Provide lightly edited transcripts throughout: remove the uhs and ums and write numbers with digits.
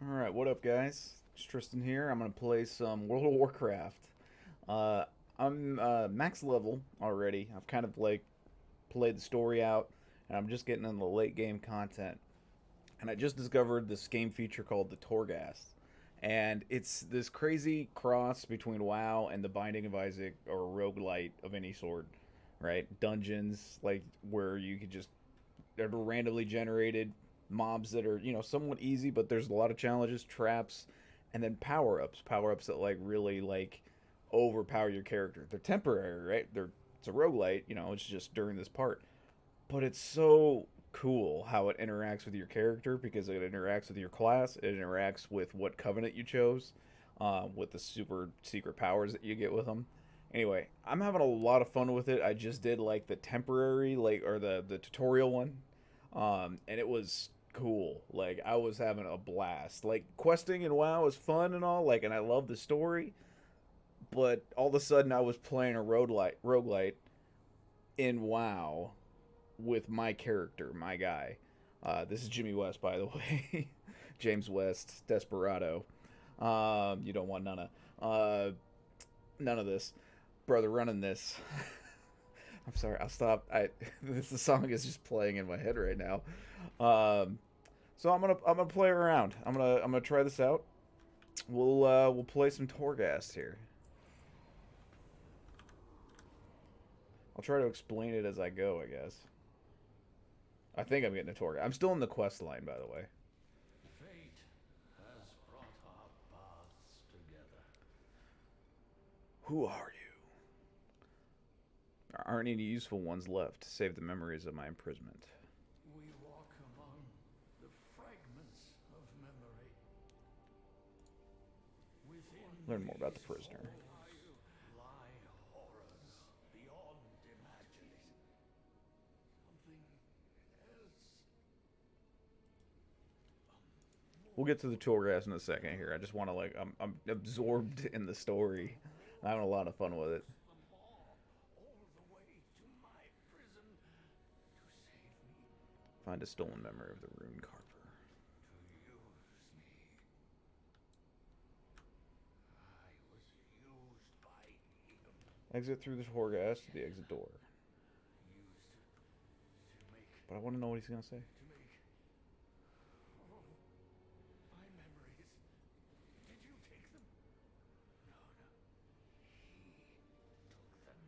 Alright, what up, guys? It's Tristan here. I'm gonna play some World of Warcraft. Uh, I'm max level already. I've kind of like played the story out, and I'm just getting in the late game content. And I just discovered this game feature called the Torghast. And it's this crazy cross between WoW and the Binding of Isaac or a roguelite of any sort, right? Dungeons, like where you could just they're randomly generated mobs that are somewhat easy, but there's a lot of challenges, traps, and then power ups that like really like overpower your character. They're temporary, right? It's a roguelite, it's just during this part, but it's so cool how it interacts with your character because it interacts with your class, it interacts with what covenant you chose, with the super secret powers that you get with them. Anyway, I'm having a lot of fun with it. I just did like the temporary, like, or the tutorial one, and it was cool. Like, I was having a blast. Like, questing in WoW is fun and all, like, and I love the story, but all of a sudden I was playing a roguelite in WoW with my character, my guy. This is Jimmy West, by the way. James West, Desperado. You don't want none of this, brother. Running this. I'm sorry. I'll stop. This the song is just playing in my head right now. Um, so I'm gonna play around. I'm gonna try this out. We'll play some Torghast here. I'll try to explain it as I go, I guess. I think I'm getting a Torghast. I'm still in the quest line, by the way. Fate has brought our paths together. Who are you? There aren't any useful ones left to save the memories of my imprisonment. We walk among the fragments of memory. Within Learn more about the these prisoner. halls lie horrors beyond imagining. Something else. We'll get to the Torghast in a second here. I just want to like I'm absorbed in the story. I'm having a lot of fun with it. Them all the way to my prison to save me, Find a stolen memory of the Rune Carver. to use me. I was used by him. Exit through the Torghast to the exit door. Used to make But I want to know what he's gonna say. to make all my memories. Did you take them? No, no. He took them.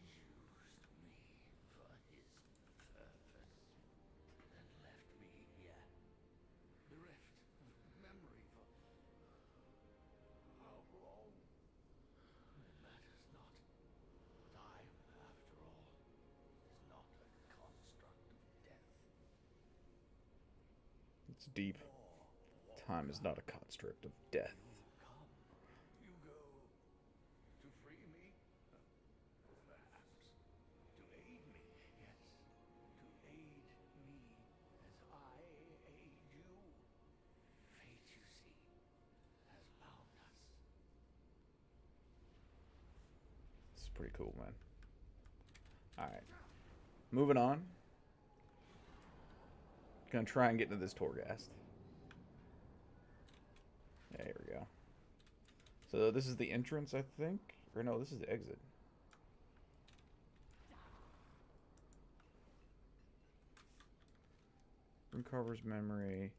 Used me for his purpose. Then left me here. Bereft of memory for how long? It matters not. Time, after all, is not a construct of death. It's deep. Time is not a construct of death. Come, you go to free me, perhaps to aid me, yes, to aid me as I aid you. Fate, you see, has bound us. This is pretty cool, man. All right, moving on. Gonna try and get into this Torghast. There we go. So this is the entrance, I think, or no, this is the exit. Uncover's memory.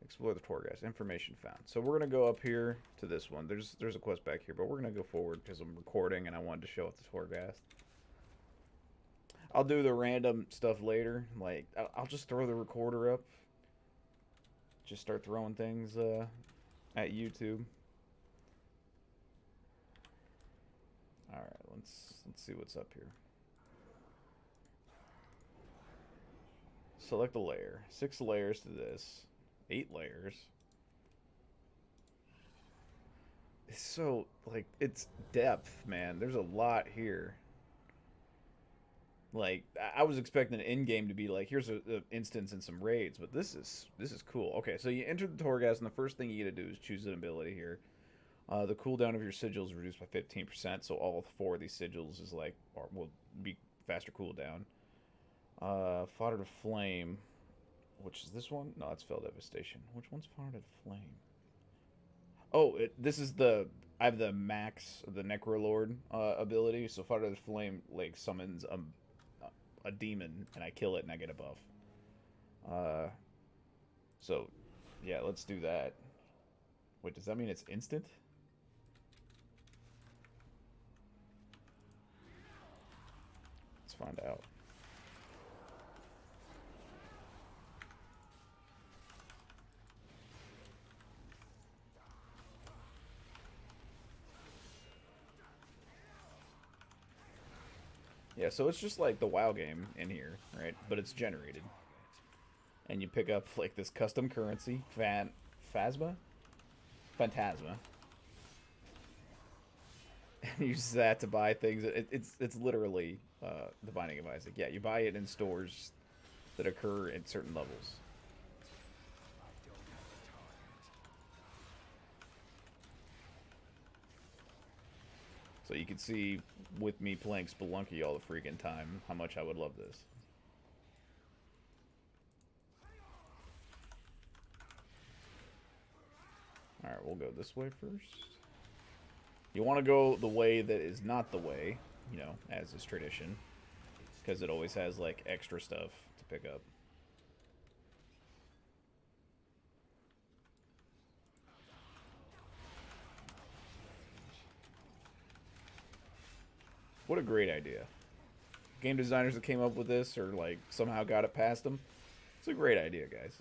Explore the Torghast. Information found. So we're gonna go up here to this one. There's a quest back here, but we're gonna go forward because I'm recording and I wanted to show off the Torghast. I'll do the random stuff later. Like I'll just throw the recorder up. Just start throwing things at YouTube. All right, let's see what's up here. Select a layer. 6 layers to this. 8 layers. It's so like it's depth, man. There's a lot here. Like I was expecting an in game to be like here's a instance and some raids, but this is cool. Okay, so you enter the Torghast, and the first thing you got to do is choose an ability here. The cooldown of your sigils is reduced by 15%, so all 4 of these sigils is like or will be faster cooldown. Fodder to flame. Which is this one? No, it's Fell Devastation. Which one's Fire Flame? Oh, this is the I have the max the Necrolord ability. So Fire Flame like summons a demon and I kill it and I get a buff. Uh, so yeah, let's do that. Wait, does that mean it's instant? Let's find out. Yeah, so it's just like the WoW game in here, right? But it's generated. And you pick up like this custom currency, Phasma? Phantasma. And you use that to buy things. It's literally the Binding of Isaac. Yeah, you buy it in stores that occur at certain levels. So you can see with me playing Spelunky all the freaking time how much I would love this. Alright, we'll go this way first. You want to go the way that is not the way, you know, as is tradition. Because it always has, like, extra stuff to pick up. What a great idea. Game designers that came up with this or, like, somehow got it past them. It's a great idea, guys.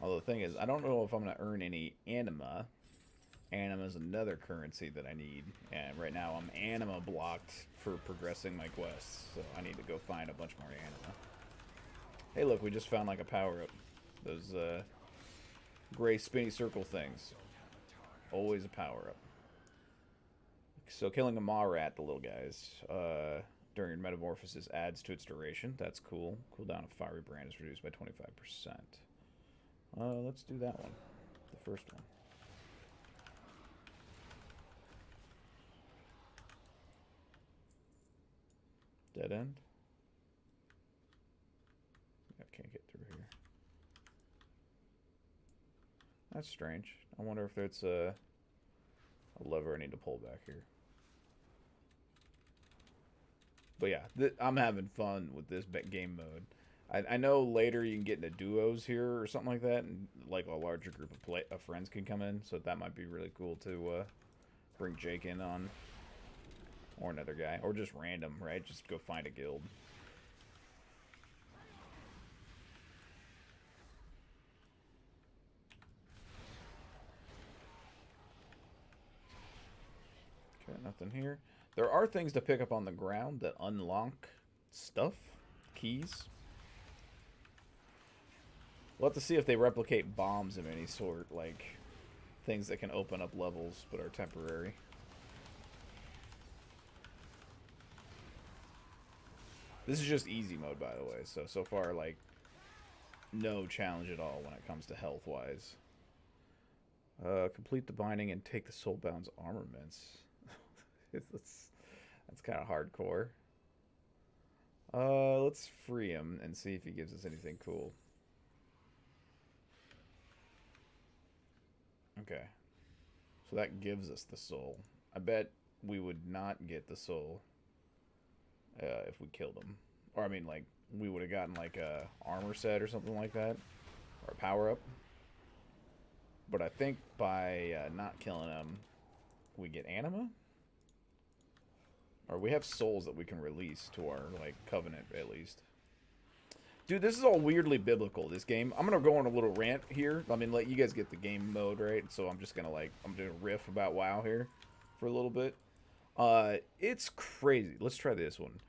Although the thing is, I don't know if I'm going to earn any anima. Anima is another currency that I need. And right now I'm anima blocked for progressing my quests. So I need to go find a bunch more anima. Hey look, we just found like a power-up. Those gray spinny circle things. Always a power-up. So killing a Maw-Rat, the little guys, during metamorphosis adds to its duration. That's cool. Cooldown of Fiery Brand is reduced by 25%. Let's do that one. The first one. Dead end? I can't get through here. That's strange. I wonder if it's a lever I need to pull back here. But yeah, I'm having fun with this game mode. I know later you can get into duos here or something like that, and like a larger group of friends can come in, so that might be really cool to bring Jake in on. Or another guy. Or just random, right? Just go find a guild. Okay, nothing here. There are things to pick up on the ground that unlock stuff. Keys. We'll have to see if they replicate bombs of any sort. Like, things that can open up levels but are temporary. This is just easy mode, by the way. So far, like, no challenge at all when it comes to health-wise. Complete the binding and take the Soulbound's armaments. That's kind of hardcore. Let's free him and see if he gives us anything cool. Okay. So that gives us the soul. I bet we would not get the soul if we killed him. Or, I mean, like, we would have gotten, like, a armor set or something like that. Or a power-up. But I think by not killing him, we get anima? Or we have souls that we can release to our, like, covenant, at least. Dude, this is all weirdly biblical, this game. I'm going to go on a little rant here. I mean, let you guys get the game mode, right? So I'm just going to, like, I'm going to riff about WoW here for a little bit. It's crazy. Let's try this one.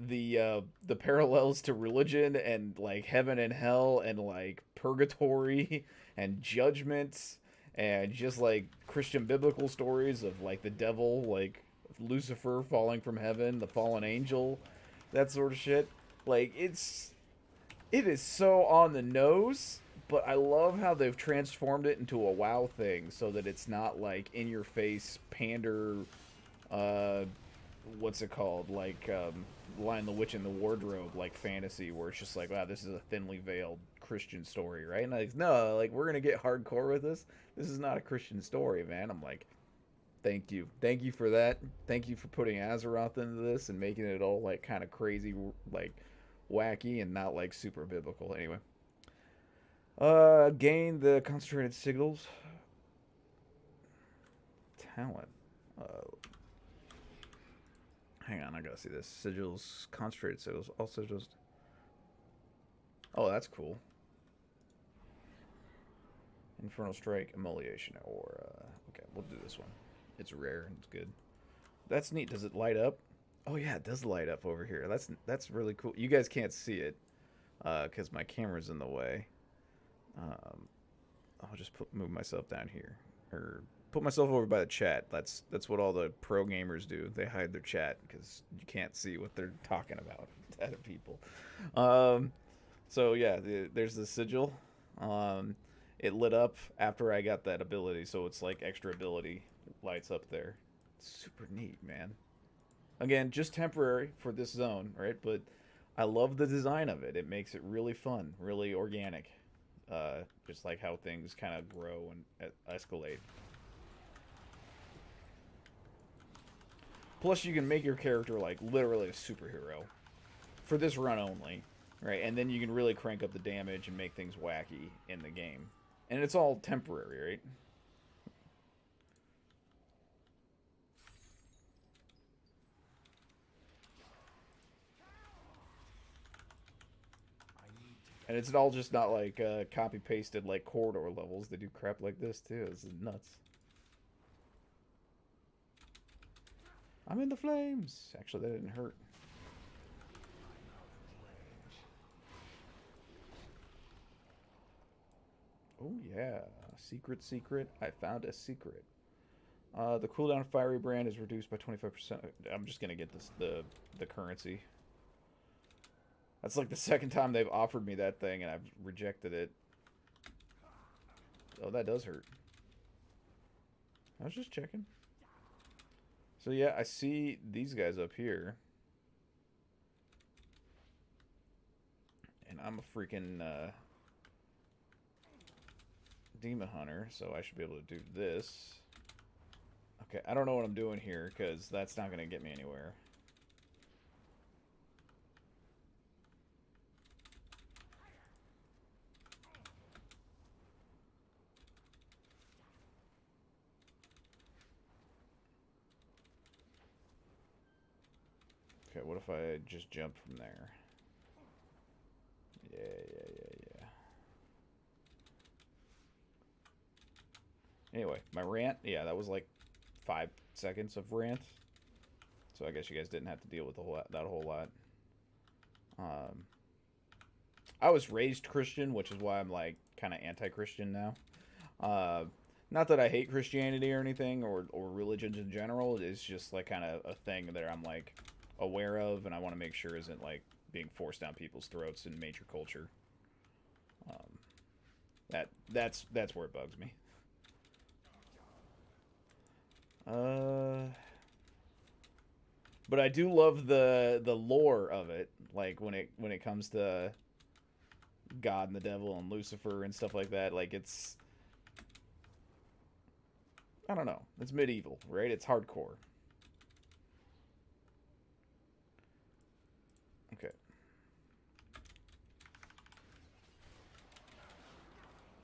The parallels to religion and, like, heaven and hell and, like, purgatory and judgment and just, like, Christian biblical stories of, like, the devil, like, Lucifer falling from heaven, the fallen angel, that sort of shit. Like, it is so on the nose, But I love how they've transformed it into a WoW thing so that it's not like in your face pander uh what's it called? Like Lion the Witch in the Wardrobe like fantasy where it's just like, wow, this is a thinly veiled Christian story, right? And like, no, like we're gonna get hardcore with this. This is not a Christian story, man. I'm like, thank you. Thank you for that. Thank you for putting Azeroth into this and making it all like kind of crazy like wacky and not like super biblical. Anyway. Gain the concentrated signals. Talent. Uh, Hang on, I gotta see this. Sigils, concentrated sigils. All sigils. Oh, that's cool. Infernal Strike, Immolation, or okay, we'll do this one. It's rare and it's good. That's neat. Does it light up? Oh yeah, it does light up over here. That's really cool. You guys can't see it because my camera's in the way. Um, I'll just move myself down here, or put myself over by the chat. That's what all the pro gamers do. They hide their chat because you can't see what they're talking about to other people. Um, so yeah, there's the sigil. Um, it lit up after I got that ability, so it's like extra ability lights up there. Super neat, man. Again, just temporary for this zone, right? But I love the design of it. It makes it really fun, really organic. Just like how things kind of grow and escalate. Plus, you can make your character like literally a superhero for this run only, right? And then you can really crank up the damage and make things wacky in the game. And it's all temporary, right? And it's all just not like copy pasted like corridor levels. They do crap like this too. This is nuts. I'm in the flames. Actually, that didn't hurt. Oh yeah, secret. I found a secret. The cooldown of Fiery Brand is reduced by 25%. I'm just gonna get the currency. That's like the second time they've offered me that thing and I've rejected it. Oh, that does hurt. I was just checking. So yeah, I see these guys up here. And I'm a freaking demon hunter, so I should be able to do this. Okay, I don't know what I'm doing here because that's not going to get me anywhere. Okay, what if I just jump from there? Yeah. Anyway, my rant, yeah, that was like 5 seconds of rant. So I guess you guys didn't have to deal with that whole lot. I was raised Christian, which is why I'm like kind of anti-Christian now. Uh, Not that I hate Christianity or anything, or religions in general. It's just like kind of a thing that I'm like aware of, and I want to make sure isn't like being forced down people's throats in major culture. That's where it bugs me. But I do love the lore of it, like when it comes to God and the devil and Lucifer and stuff like that. Like it's, I don't know, it's medieval, right? It's hardcore. Okay.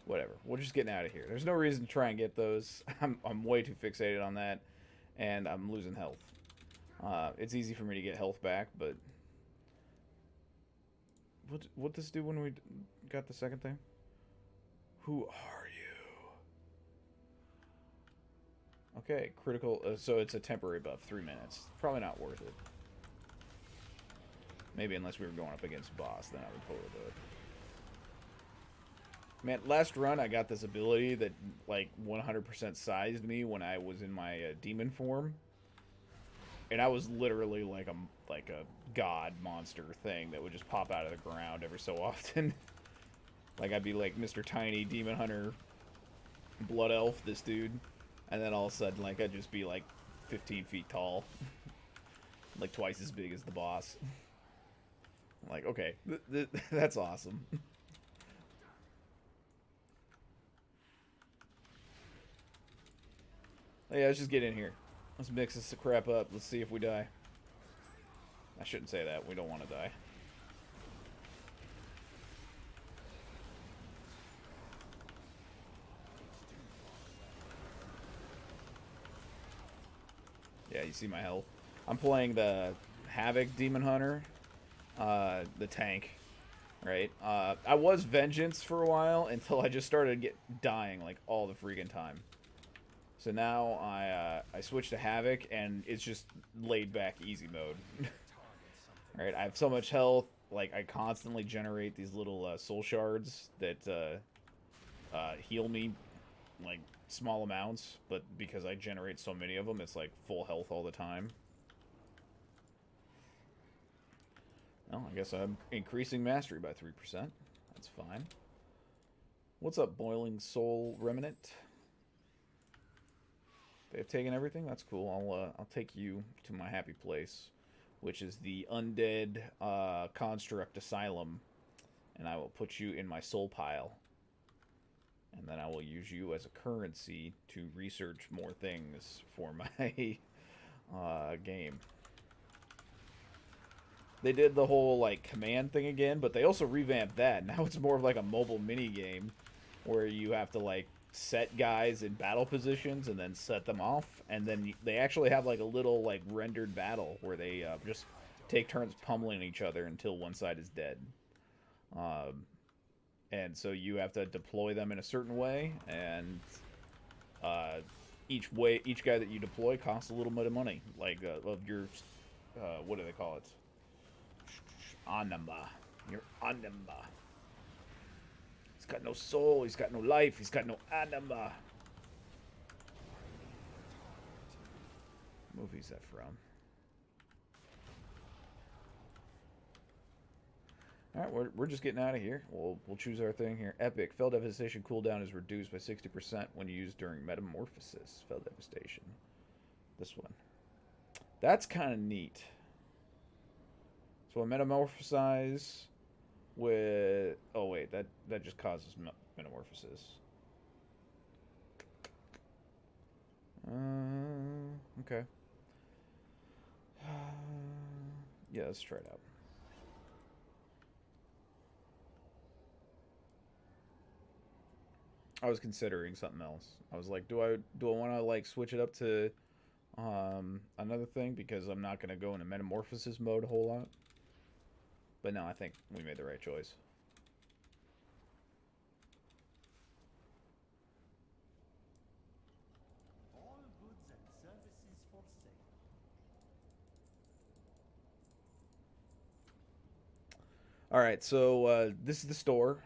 Whatever. We're just getting out of here. There's no reason to try and get those. I'm way too fixated on that, and I'm losing health. It's easy for me to get health back, but what this do when we got the second thing? Who are you? Okay, critical. So it's a temporary buff, 3 minutes. Probably not worth it. Maybe unless we were going up against a boss, then I would totally do it. Man, last run I got this ability that like 100% sized me when I was in my demon form, and I was literally like a god monster thing that would just pop out of the ground every so often. Like I'd be like Mr. Tiny Demon Hunter Blood Elf, this dude, and then all of a sudden like I'd just be like 15 feet tall, like twice as big as the boss. I'm like, okay, that's awesome. Yeah, let's just get in here. Let's mix this crap up. Let's see if we die. I shouldn't say that. We don't want to die. Yeah, you see my health. I'm playing the Havoc Demon Hunter, the tank, right? I was Vengeance for a while until I just started dying like all the freaking time. So now I switched to Havoc, and it's just laid back easy mode. Right, I have so much health. Like I constantly generate these little soul shards that heal me like small amounts, but because I generate so many of them, it's like full health all the time. Well, I guess I'm increasing mastery by 3%. That's fine. What's up, Boiling Soul Remnant? They've taken everything? That's cool. I'll take you to my happy place, which is the Undead Construct Asylum, and I will put you in my soul pile. And then I will use you as a currency to research more things for my game. They did the whole like command thing again, but they also revamped that. Now it's more of like a mobile mini game where you have to like set guys in battle positions and then set them off, and then they actually have like a little like rendered battle where they just take turns pummeling each other until one side is dead. And so you have to deploy them in a certain way, and each guy that you deploy costs a little bit of money, like of your what do they call it? Anima. Your anima. He's got no soul. He's got no life. He's got no anima. What movie is that from? Alright, we're just getting out of here. We'll choose our thing here. Epic. Fell Devastation cooldown is reduced by 60% when used during Metamorphosis. Fell Devastation. This one. That's kind of neat. So I metamorphosize with... Oh, wait. That just causes metamorphosis. Okay. Yeah, let's try it out. I was considering something else. I was like, do I want to like switch it up to another thing, because I'm not gonna go into metamorphosis mode a whole lot. But no, I think we made the right choice. All goods and services for sale. All right, so this is the store,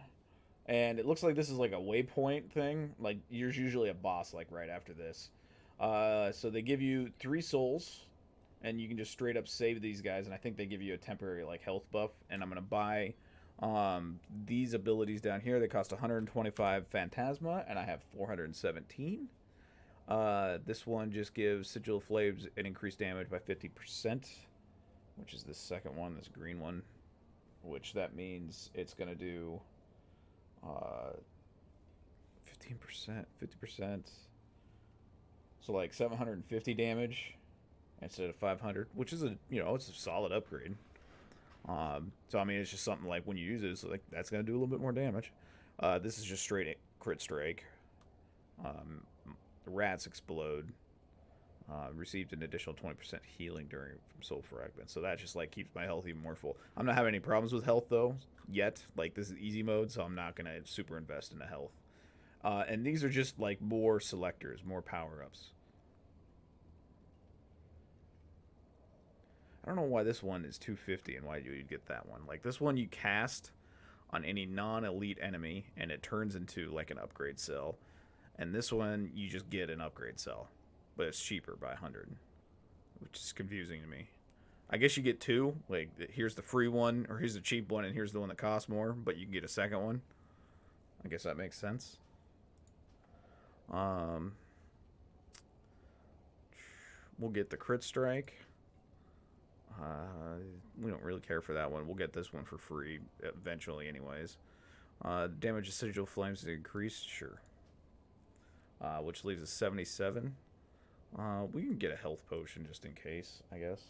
and it looks like this is like a waypoint thing. Like there's usually a boss like right after this. So they give you 3 souls, and you can just straight up save these guys. And I think they give you a temporary like health buff. And I'm gonna buy these abilities down here. They cost 125 Phantasma, and I have 417. This one just gives Sigil of Flames an increased damage by 50%, which is the second one, this green one. Which that means it's gonna do 15%, 50%. So like 750 damage instead of 500, which is it's a solid upgrade. So I mean, it's just something like when you use it, it's like that's gonna do a little bit more damage. This is just straight crit strike. The rats explode. Received an additional 20% healing during from soul fragments, so that just like keeps my health even more full. I'm not having any problems with health though yet. Like this is easy mode, so I'm not gonna super invest in the health. And these are just like more selectors, more power ups. I don't know why this one is 250 and why you'd get that one. Like this one you cast on any non-elite enemy, and it turns into like an upgrade cell. And this one you just get an upgrade cell, but it's cheaper by 100, which is confusing to me. I guess you get 2. Like, here's the free one, or here's the cheap one, and here's the one that costs more, but you can get a second one. I guess that makes sense. Um, we'll get the crit strike. We don't really care for that one. We'll get this one for free eventually, anyways. Damage of sigil flames is increased, sure. Which leaves us 77. We can get a health potion just in case, I guess.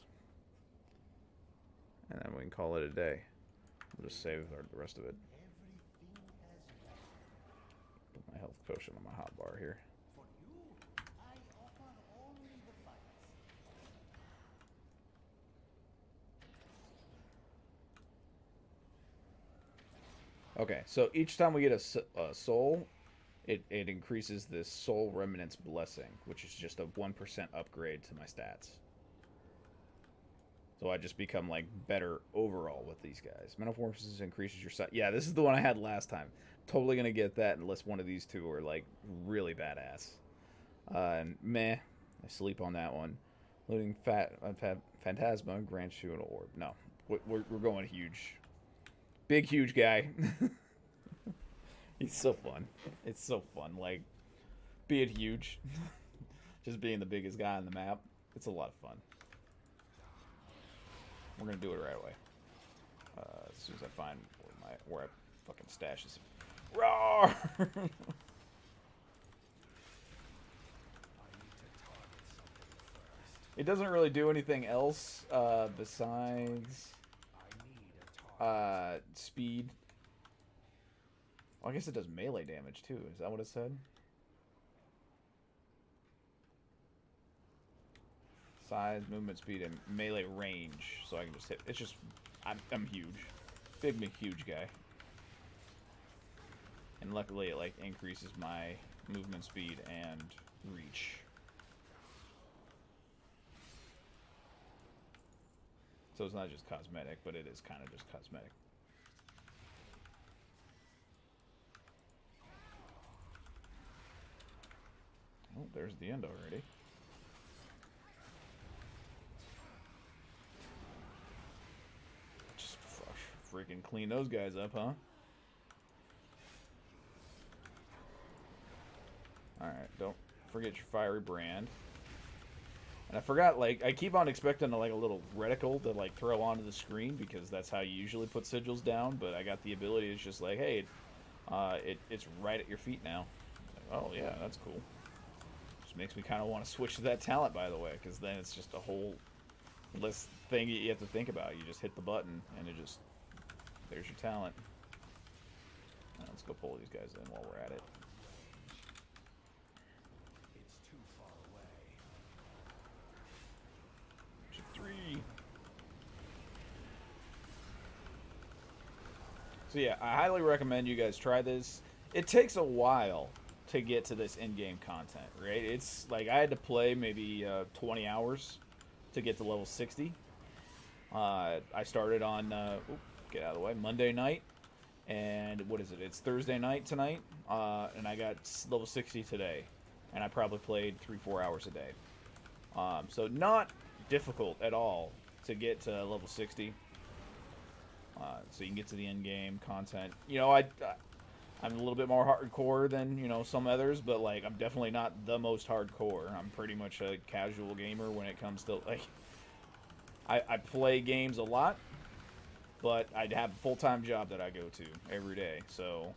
And then we can call it a day. We'll just save the rest of it. Put my health potion on my hotbar here. Okay, so each time we get a soul, it increases this soul remnant's blessing, which is just a 1% upgrade to my stats. So I just become like better overall with these guys. Metamorphosis increases your sight. Yeah, this is the one I had last time. Totally gonna get that unless one of these two are like really badass. And meh, I sleep on that one. Looting Phantasma grants you an orb. No, we're going huge. Big, huge guy. He's so fun. It's so fun. Like, being huge. Just being the biggest guy on the map. It's a lot of fun. We're going to do it right away. As soon as I find where I fucking stash this. Roar! It doesn't really do anything else besides speed. Well, I guess it does melee damage too. Is that what it said? Size, movement speed, and melee range. So I can just hit. It's just, I'm huge. Big, huge guy. And luckily it like increases my movement speed and reach. So it's not just cosmetic, but it is kind of just cosmetic. Oh, there's the end already. Just freaking clean those guys up, huh? Alright, don't forget your fiery brand. And I forgot, like, I keep on expecting like a little reticle to like throw onto the screen because that's how you usually put sigils down, but I got the ability. It's just like, hey, it's right at your feet now. Like, oh yeah, that's cool. Just makes me kind of want to switch to that talent, by the way, because then it's just a whole less thing you have to think about. You just hit the button and it just, there's your talent. Now, let's go pull these guys in while we're at it. So yeah, I highly recommend you guys try this. It takes a while to get to this in-game content, right? It's like I had to play maybe 20 hours to get to level 60. I started on, get out of the way, Monday night. And what is it? It's Thursday night tonight. And I got level 60 today. And I probably played 3-4 hours a day. So not difficult at all to get to level 60. So you can get to the end game content. You know, I'm a little bit more hardcore than, you know, some others, but like I'm definitely not the most hardcore. I'm pretty much a casual gamer when it comes to like I play games a lot, but I have a full-time job that I go to every day. So,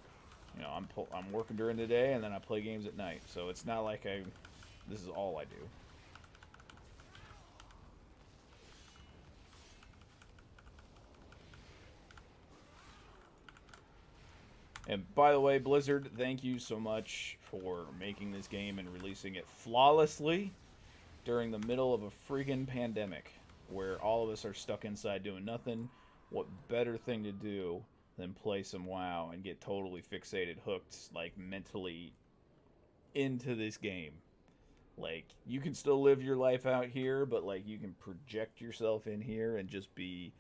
you know, I'm working during the day and then I play games at night. So it's not like this is all I do. And by the way, Blizzard, thank you so much for making this game and releasing it flawlessly during the middle of a freaking pandemic where all of us are stuck inside doing nothing. What better thing to do than play some WoW and get totally fixated, hooked, like mentally into this game? Like, you can still live your life out here, but like you can project yourself in here and just be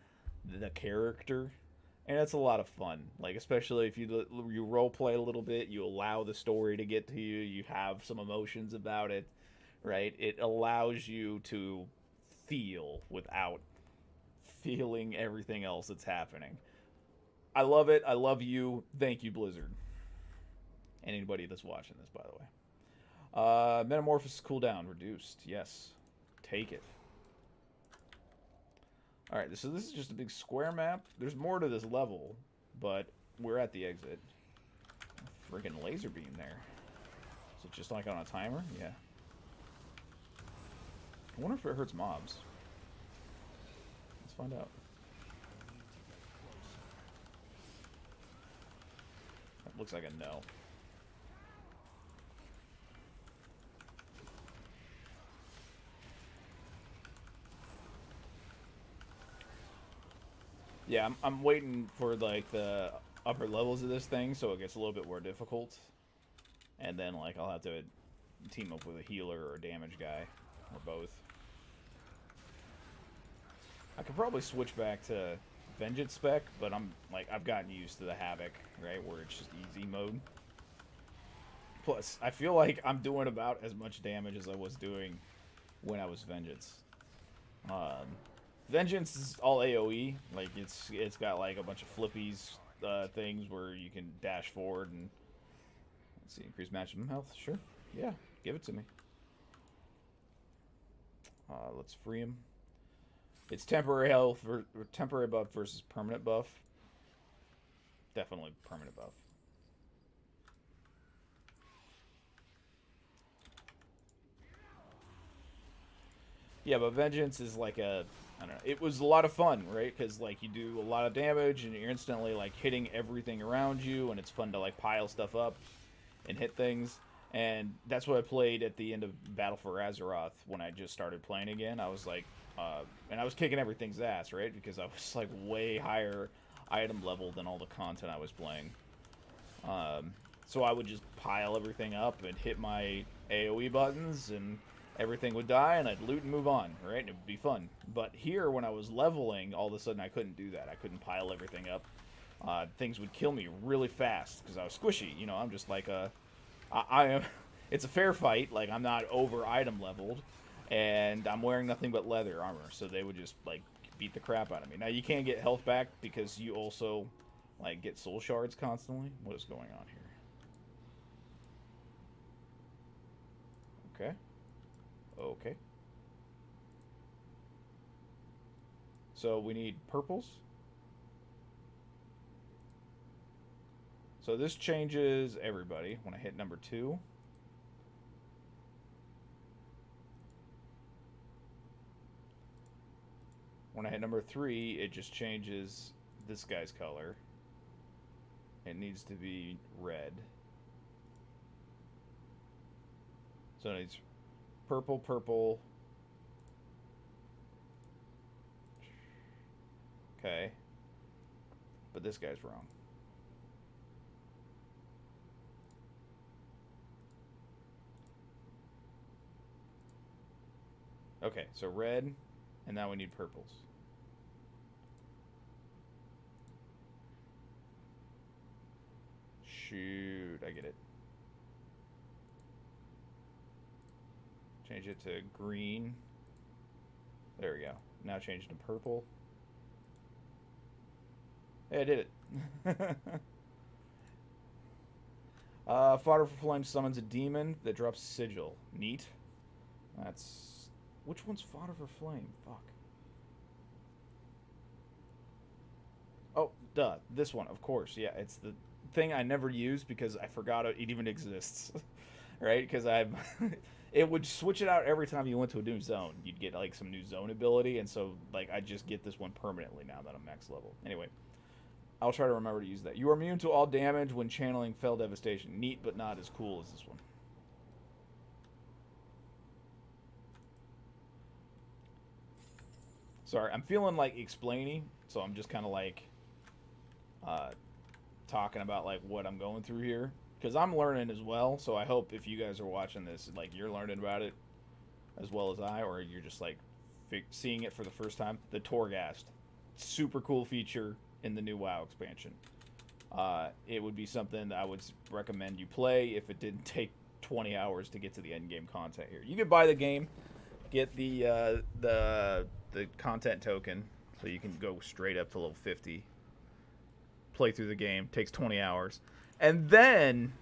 the character, and that's a lot of fun. Like, especially if you role play a little bit, you allow the story to get to you, you have some emotions about it, right? It allows you to feel without feeling everything else that's happening. I love it. I love you. Thank you, Blizzard. Anybody that's watching this, by the way. Metamorphosis cooldown reduced. Yes. Take it. Alright, so this is just a big square map. There's more to this level, but we're at the exit. Friggin' laser beam there. Is it just like on a timer? Yeah. I wonder if it hurts mobs. Let's find out. That looks like a no. Yeah, I'm waiting for like the upper levels of this thing so it gets a little bit more difficult. And then like I'll have to team up with a healer or a damage guy. Or both. I could probably switch back to Vengeance spec, but I've gotten used to the Havoc, right? Where it's just easy mode. Plus, I feel like I'm doing about as much damage as I was doing when I was Vengeance. Vengeance is all AoE. Like it's got like a bunch of flippies things where you can dash forward and let's see, increase maximum health. Sure, yeah, give it to me. Let's free him. It's temporary health or temporary buff versus permanent buff. Definitely permanent buff. Yeah, but Vengeance is like a, I don't know. It was a lot of fun, right? Because like you do a lot of damage and you're instantly like hitting everything around you, and it's fun to like pile stuff up and hit things. And that's what I played at the end of Battle for Azeroth when I just started playing again. I was like, and I was kicking everything's ass, right? Because I was like way higher item level than all the content I was playing. So I would just pile everything up and hit my AoE buttons, and everything would die, and I'd loot and move on, right? And it would be fun. But here, when I was leveling, all of a sudden I couldn't do that. I couldn't pile everything up. Things would kill me really fast because I was squishy. You know, I'm just like a... I am. It's a fair fight. Like, I'm not over item leveled, and I'm wearing nothing but leather armor, so they would just like beat the crap out of me. Now you can't get health back because you also like get soul shards constantly. What is going on here? Okay. Okay. So we need purples. So this changes everybody when I hit number 2. When I hit number 3, it just changes this guy's color. It needs to be red. So it needs purple, purple. Okay. But this guy's wrong. Okay, so red, and now we need purples. Shoot, I get it. Change it to green. There we go. Now change it to purple. Hey, I did it. Fodder for Flame summons a demon that drops sigil. Neat. That's... Which one's Fodder for Flame? Fuck. Oh, duh. This one, of course. Yeah, it's the thing I never use because I forgot it even exists. Right? Because I've... It would switch it out every time you went to a new zone. You'd get, like, some new zone ability, and so, like, I just get this one permanently now that I'm max level. Anyway, I'll try to remember to use that. You are immune to all damage when channeling Fell Devastation. Neat, but not as cool as this one. Sorry, I'm feeling like explaining, so I'm just kind of like talking about like what I'm going through here because I'm learning as well. So I hope if you guys are watching this, like you're learning about it as well as I, or you're just like seeing it for the first time. The Torghast, super cool feature in the new WoW expansion. It would be something that I would recommend you play if it didn't take 20 hours to get to the end game content here. You could buy the game, get the content token, so you can go straight up to level 50. Play through the game, takes 20 hours, and then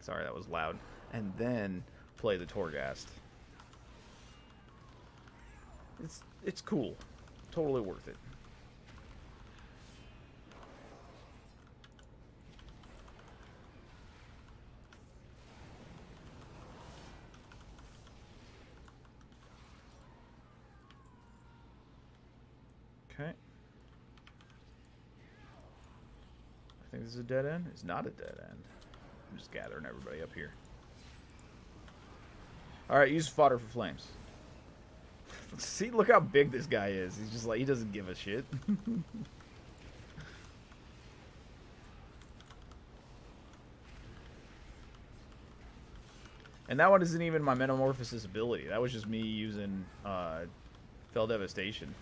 Sorry, that was loud. And then play the Torghast. It's cool. Totally worth it. Okay. I think this is a dead end. It's not a dead end. I'm just gathering everybody up here. Alright, use fodder for flames. See, look how big this guy is. He's just like, he doesn't give a shit. And that one isn't even my Metamorphosis ability. That was just me using Fell Devastation.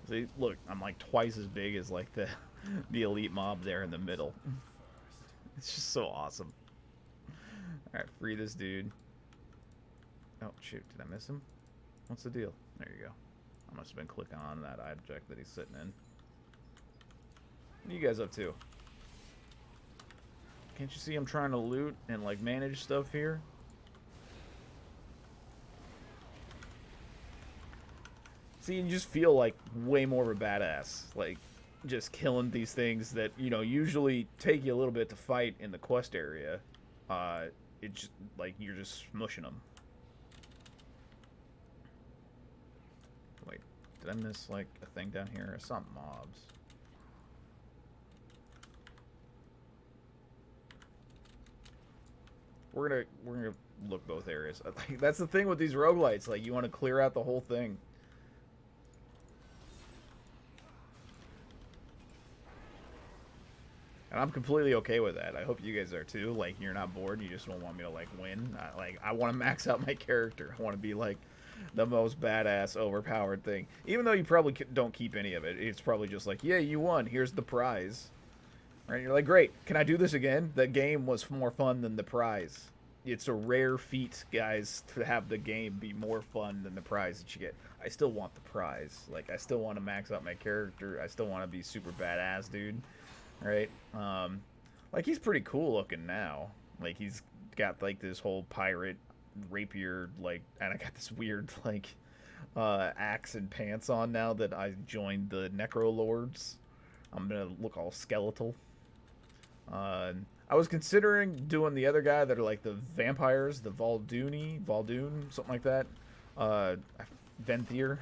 See, look, I'm like twice as big as like the elite mob there in the middle. It's just so awesome. Alright, free this dude. Oh, shoot. Did I miss him? What's the deal? There you go. I must have been clicking on that object that he's sitting in. What are you guys up to? Can't you see I'm trying to loot and like manage stuff here? See, you just feel like way more of a badass. Like, just killing these things that, you know, usually take you a little bit to fight in the quest area. It just, like, you're just smushing them. Wait, did I miss, like, a thing down here? I saw mobs. We're gonna look both areas. That's the thing with these roguelites. Like, you want to clear out the whole thing. And I'm completely okay with that. I hope you guys are too. Like, you're not bored. You just don't want me to, like, win. I want to max out my character. I want to be, like, the most badass, overpowered thing. Even though you probably don't keep any of it. It's probably just like, yeah, you won. Here's the prize. Right? You're like, great. Can I do this again? The game was more fun than the prize. It's a rare feat, guys, to have the game be more fun than the prize that you get. I still want the prize. Like, I still want to max out my character. I still want to be super badass, dude. Right? Like, he's pretty cool looking now. Like, he's got, like, this whole pirate rapier, like, and I got this weird, like, axe and pants on now that I joined the Necro Lords. I'm gonna look all skeletal. I was considering doing the other guy that are, like, the vampires, the Valdoon, something like that. Venthyr.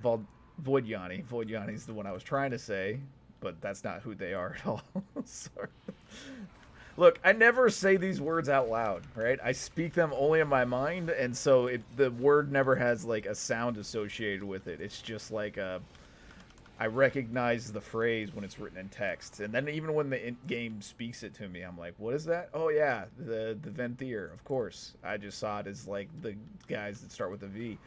Void Yanni's the one I was trying to say. But that's not who they are at all. Sorry. Look, I never say these words out loud, right? I speak them only in my mind, and so the word never has, like, a sound associated with it. It's just like I recognize the phrase when it's written in text. And then even when the game speaks it to me, I'm like, what is that? Oh, yeah, the Venthyr, of course. I just saw it as, like, the guys that start with a V.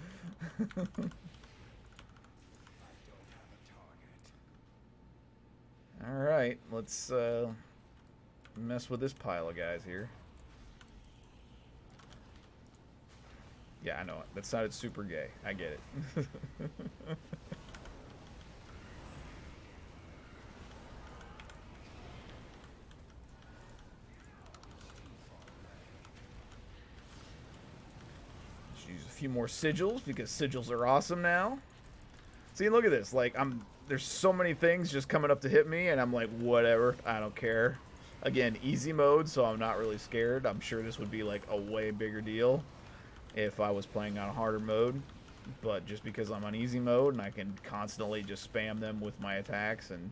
Alright, let's mess with this pile of guys here. Yeah, I know it. That sounded super gay. I get it. Let's use a few more sigils because sigils are awesome now. See, look at this. Like, there's so many things just coming up to hit me, and I'm like, whatever, I don't care. Again, easy mode, so I'm not really scared. I'm sure this would be like a way bigger deal if I was playing on harder mode. But just because I'm on easy mode and I can constantly just spam them with my attacks and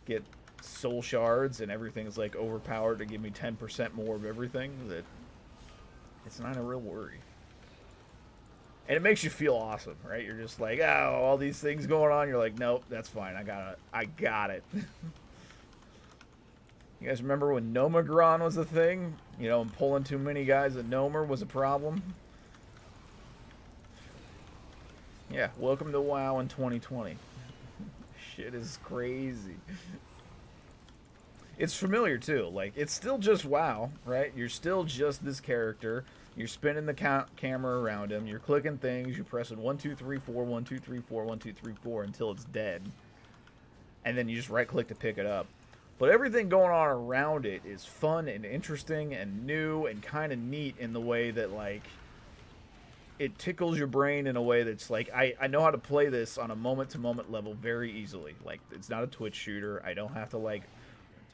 get soul shards and everything's like overpowered to give me 10% more of everything, that it's not a real worry. And it makes you feel awesome, right? You're just like, oh, all these things going on. You're like, nope, that's fine. I got it. You guys remember when Nomagron was a thing? You know, and pulling too many guys at Nomer was a problem? Yeah, welcome to WoW in 2020. Shit is crazy. It's familiar, too. Like, it's still just WoW, right? You're still just this character. You're spinning the camera around him. You're clicking things. You're pressing 1, 2, 3, 4, 1, 2, 3, 4, 1, 2, 3, 4 until it's dead. And then you just right click to pick it up. But everything going on around it is fun and interesting and new and kind of neat in the way that, like, it tickles your brain in a way that's like, I know how to play this on a moment-to-moment level very easily. Like, it's not a Twitch shooter. I don't have to, like,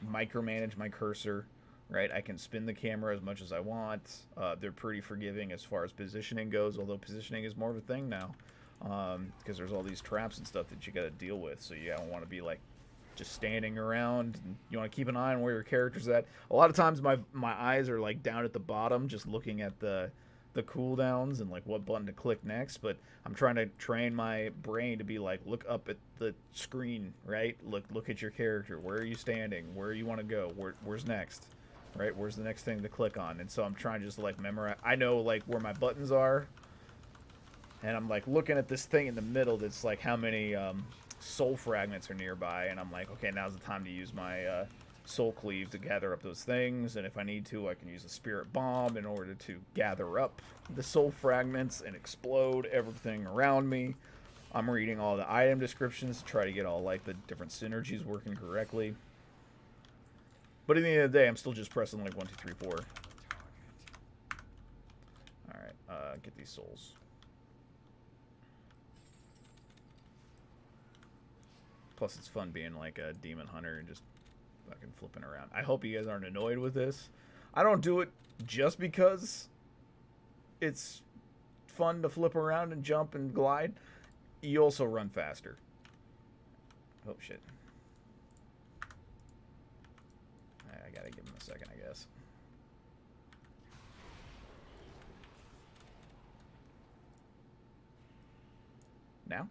micromanage my cursor, right? I can spin the camera as much as I want. They're pretty forgiving as far as positioning goes, although positioning is more of a thing now. Because there's all these traps and stuff that you got to deal with, so you don't want to be, like, just standing around. And you want to keep an eye on where your character's at. A lot of times my eyes are, like, down at the bottom, just looking at the cooldowns and, like, what button to click next, but I'm trying to train my brain to be like, look up at the screen, right? Look at your character. Where are you standing? Where you want to go? Where's next? Right? Where's the next thing to click on? And so I'm trying to just, like, memorize. I know, like, where my buttons are, and I'm, like, looking at this thing in the middle that's, like, how many soul fragments are nearby, and I'm like, okay, now's the time to use my soul cleave to gather up those things, and if I need to, I can use a spirit bomb in order to gather up the soul fragments and explode everything around me. I'm reading all the item descriptions to try to get all, like, the different synergies working correctly. But at the end of the day, I'm still just pressing, like, 1, 2, 3, 4. Alright, get these souls. Plus, it's fun being, like, a demon hunter and just fucking flipping around. I hope you guys aren't annoyed with this. I don't do it just because it's fun to flip around and jump and glide. You also run faster. Oh, shit. I gotta give him a second, I guess. Now?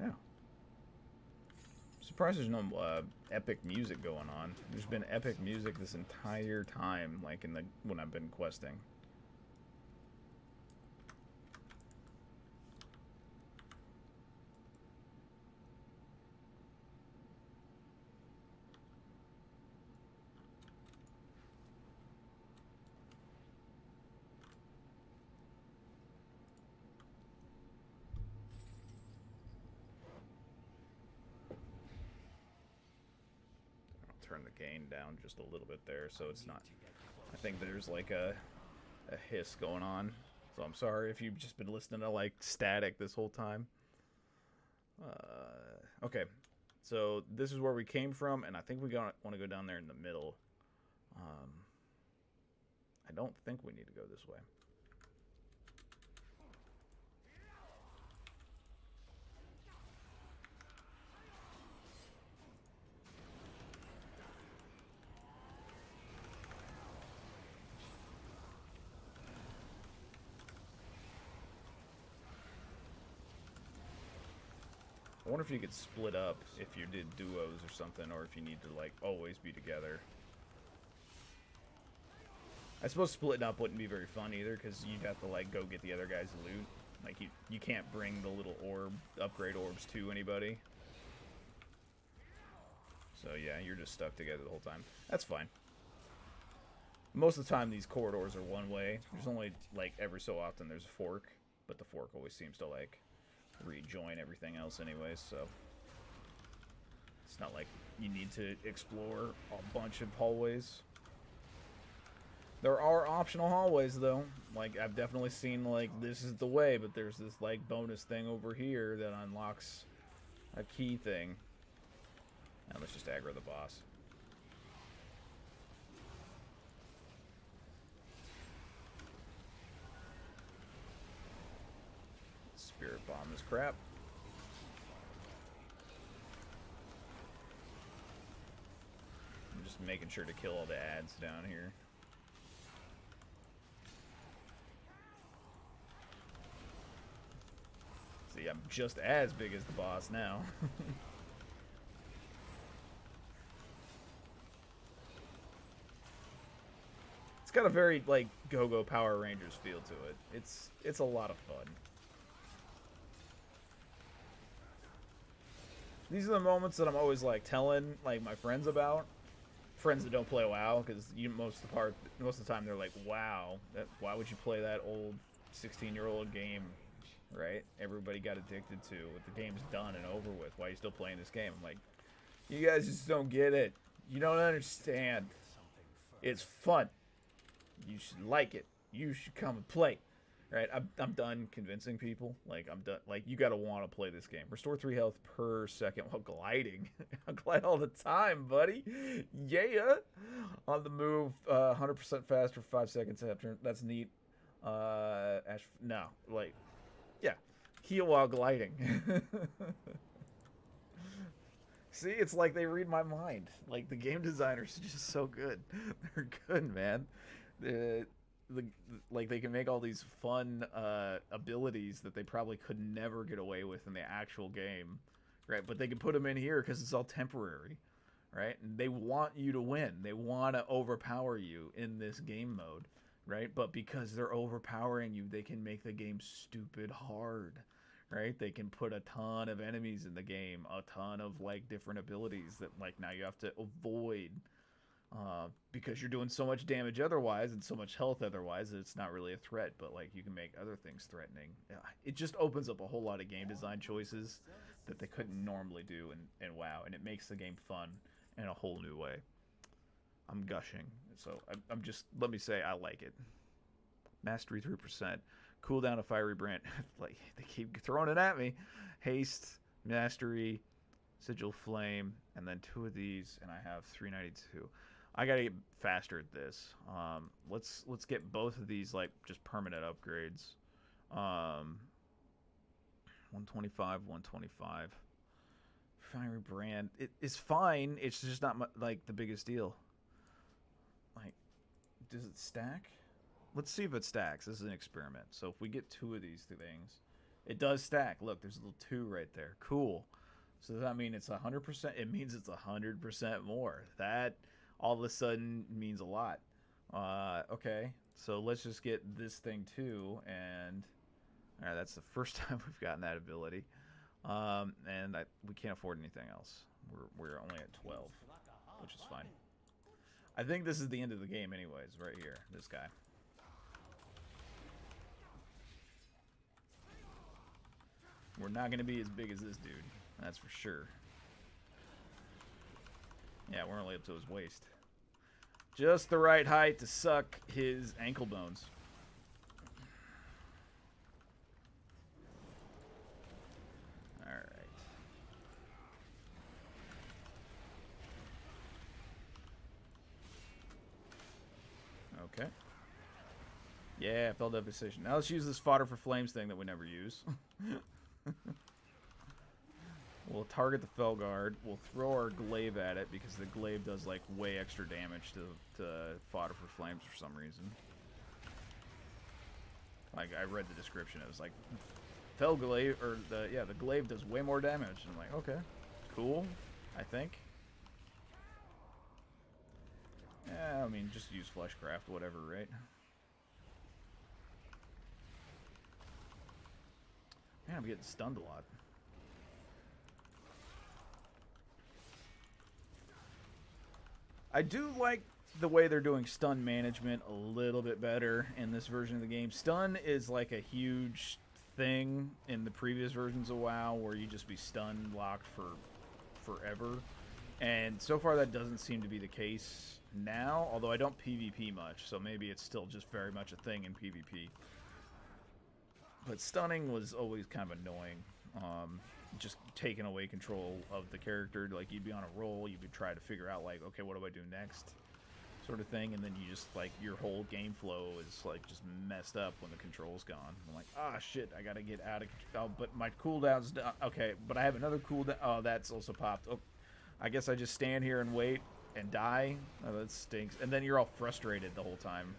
Yeah. Surprised there's no epic music going on. There's been epic music this entire time, like when I've been questing. Turn the gain down just a little bit there, so it's not. I think there's like a hiss going on, so I'm sorry if you've just been listening to, like, static this whole time. Okay, so this is where we came from, and I think we want to go down there in the middle. I don't think we need to go this way. I wonder if you could split up if you did duos or something, or if you need to, like, always be together. I suppose splitting up wouldn't be very fun either, because you'd have to, like, go get the other guy's loot. Like, you can't bring the little upgrade orbs to anybody. So yeah, you're just stuck together the whole time. That's fine. Most of the time these corridors are one way. There's only, like, every so often there's a fork, but the fork always seems to, like, rejoin everything else anyways, so it's not like you need to explore a bunch of hallways. There are optional hallways though. Like, I've definitely seen, like, this is the way, but there's this, like, bonus thing over here that unlocks a key thing. Now let's just aggro the boss. Spirit bomb this crap. I'm just making sure to kill all the ads down here. See, I'm just as big as the boss now. It's got a very, like, Go-Go Power Rangers feel to it. It's a lot of fun. These are the moments that I'm always, like, telling, like, my friends about. friends that don't play WoW because most of the time they're like, "Wow, why would you play that old 16-year-old game?" Right? Everybody got addicted to. The game's done and over with. Why are you still playing this game? I'm like, you guys just don't get it. You don't understand. It's fun. You should like it. You should come and play. Right? I'm done convincing people. Like, I'm done. Like, you gotta want to play this game. Restore 3 health per second while gliding. I glide all the time, buddy. Yeah. On the move, 100% faster, 5 seconds after. That's neat. No, like, yeah. Heal while gliding. See, it's like they read my mind. Like, the game designers are just so good. They're good, man. The, the like they can make all these fun abilities that they probably could never get away with in the actual game, right? But they can put them in here because it's all temporary, right? And they want you to win. They want to overpower you in this game mode, right? But because they're overpowering you, they can make the game stupid hard, right? They can put a ton of enemies in the game, a ton of like different abilities that like now you have to avoid because you're doing so much damage otherwise and so much health otherwise that it's not really a threat, but like you can make other things threatening. It just opens up a whole lot of game design choices that they couldn't normally do in WoW, and it makes the game fun in a whole new way. I'm gushing, so I'm just, let me say I like it. Mastery 3%, cooldown of Fiery Brand. Like they keep throwing it at me. Haste, Mastery, Sigil Flame, and then 2 of these, and I have 392. I gotta get faster at this. Let's get both of these like just permanent upgrades. 125, 125. Fiery Brand. It is fine. It's just not like the biggest deal. Like, does it stack? Let's see if it stacks. This is an experiment. So if we get 2 of these things, it does stack. Look, there's a little 2 right there. Cool. So does that mean it's 100%? It means it's 100% more. That all of a sudden means a lot. Okay, so let's just get this thing too, and all right, that's the first time we've gotten that ability, and we can't afford anything else. We're only at 12, which is fine. I think this is the end of the game, anyways. Right here, this guy. We're not gonna be as big as this dude. That's for sure. Yeah, we're only up to his waist. Just the right height to suck his ankle bones. Alright. Okay. Yeah, fell deposition. Now let's use this fodder for flames thing that we never use. We'll target the Felguard. We'll throw our glaive at it because the glaive does like way extra damage to fodder for flames for some reason. Like I read the description, it was like Felglaive or the glaive does way more damage. And I'm like, okay, cool. I think. Yeah, I mean, just use Fleshcraft, whatever, right? Man, I'm getting stunned a lot. I do like the way they're doing stun management a little bit better in this version of the game. Stun is like a huge thing in the previous versions of WoW where you just be stun locked for forever. And so far that doesn't seem to be the case now, although I don't PvP much, so maybe it's still just very much a thing in PvP. But stunning was always kind of annoying. Just taking away control of the character. Like, you'd be on a roll, you would try to figure out, like, okay, what do I do next? Sort of thing, and then you just, like, your whole game flow is, like, just messed up when the control's gone. I'm like, ah, shit, I gotta get out of control. Oh, but my cooldown's done. Okay, but I have another cooldown. Oh, that's also popped. Oh, I guess I just stand here and wait and die. Oh, that stinks. And then you're all frustrated the whole time.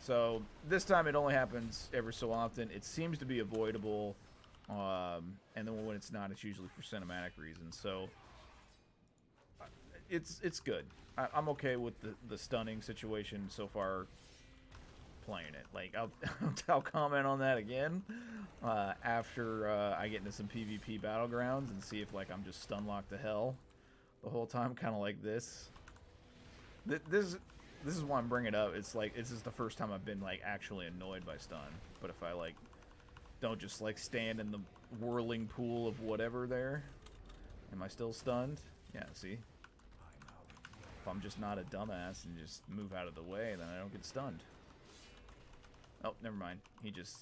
So, this time it only happens every so often. It seems to be avoidable. And then when it's not, it's usually for cinematic reasons. So it's good. I'm okay with the stunning situation so far. Playing it, like I'll comment on that again after I get into some PvP battlegrounds and see if like I'm just stun locked to hell. the whole time, kind of like this. This is why I'm bringing it up. It's like this is the first time I've been like actually annoyed by stun. But if I like don't just like stand in the whirling pool of whatever there, am I still stunned? Yeah, see? If I'm just not a dumbass and just move out of the way, then I don't get stunned. Oh, never mind. He just...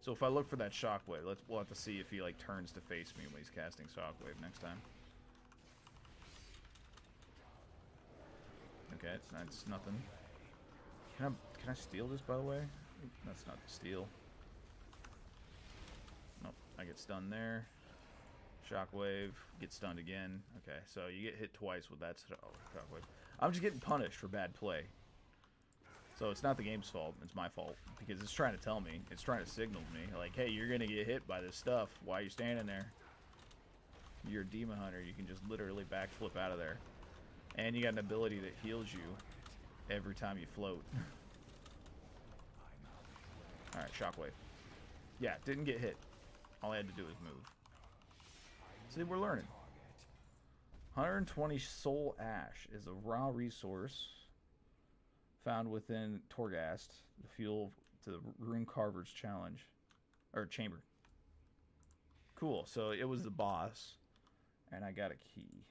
So if I look for that shockwave, we'll have to see if he like turns to face me when he's casting shockwave next time. Okay, that's nothing. Can I steal this, by the way? That's not steal. Nope, I get stunned there. Shockwave, get stunned again. Okay, so you get hit twice with that shockwave. I'm just getting punished for bad play. So it's not the game's fault, it's my fault. Because it's trying to tell me, it's trying to signal to me, like, hey, you're gonna get hit by this stuff. Why are you standing there? You're a demon hunter, you can just literally backflip out of there. And you got an ability that heals you every time you float. Alright, shockwave. Yeah, didn't get hit. All I had to do was move. See, we're learning. 120 soul ash is a raw resource found within Torghast, the fuel to the Rune Carver's challenge. Or chamber. Cool, so it was the boss. And I got a key.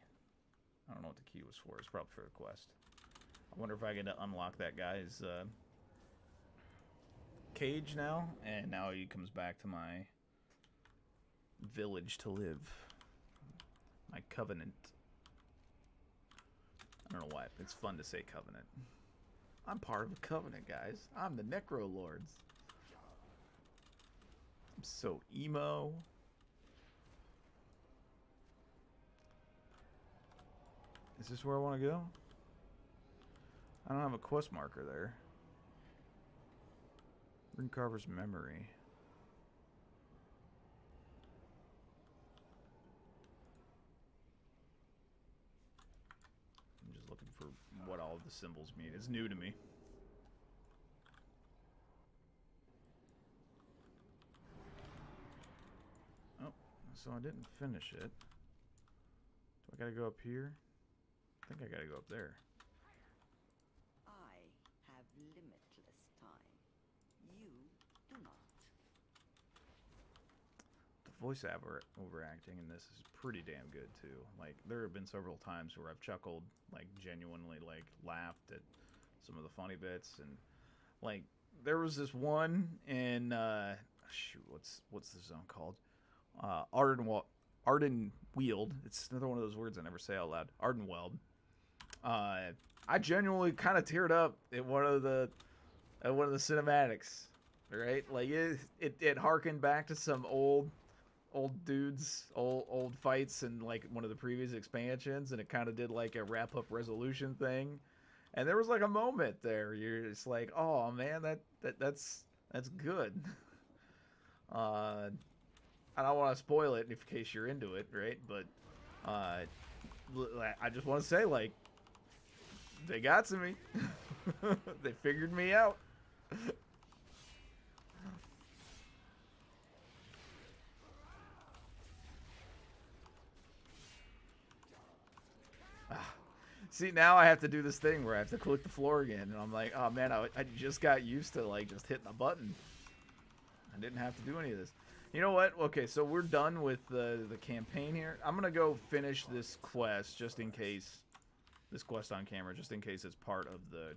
I don't know what the key was for. It's probably for the quest. I wonder if I get to unlock that guy's cage now. And now he comes back to my village to live. My covenant. I don't know why. It's fun to say covenant. I'm part of a covenant, guys. I'm the Necro Lords. I'm so emo. Is this where I want to go? I don't have a quest marker there. Rune Carver's memory. I'm just looking for what all of the symbols mean. It's new to me. Oh, so I didn't finish it. Do I gotta go up here? I think I gotta go up there. I have limitless time. You do not. The voice overacting in this is pretty damn good too. Like there have been several times where I've chuckled, like genuinely, like laughed at some of the funny bits, and like there was this one in shoot, what's the zone called? Ardenweald. It's another one of those words I never say out loud. Ardenweld. I genuinely kind of teared up at one of the cinematics, right? Like it harkened back to some old dudes, old fights in like one of the previous expansions, and it kind of did like a wrap up resolution thing. And there was like a moment there. You're just like, oh man, that's good. I don't want to spoil it in case you're into it, right? But I just want to say, like, they got to me. They figured me out. See, now I have to do this thing where I have to click the floor again, and I'm like, oh man, I just got used to like just hitting a button. I didn't have to do any of this. You know what? Okay, so we're done with the campaign here. I'm gonna go finish this quest just in case. This quest on camera, just in case it's part of the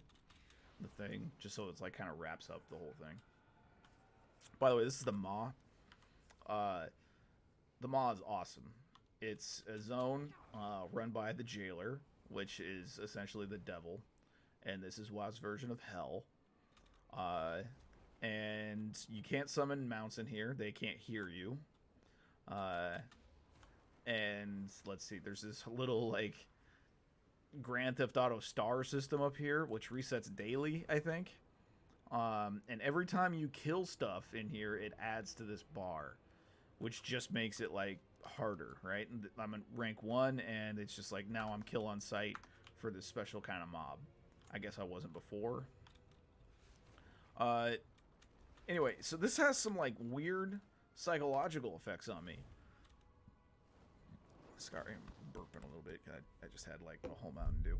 thing, just so it's like kind of wraps up the whole thing. By the way, this is the Maw. The Maw is awesome. It's a zone run by the Jailer, which is essentially the devil, and this is WoW's version of Hell. And you can't summon mounts in here; they can't hear you. And let's see, there's this little like Grand Theft Auto star system up here, which resets daily, I think. And every time you kill stuff in here, it adds to this bar, which just makes it like harder, right? And I'm in rank 1, and it's just like now I'm kill on sight for this special kind of mob. I guess I wasn't before. Anyway, so this has some like weird psychological effects on me. Sorry, I'm burping a little bit. I just had like a whole Mountain Dew.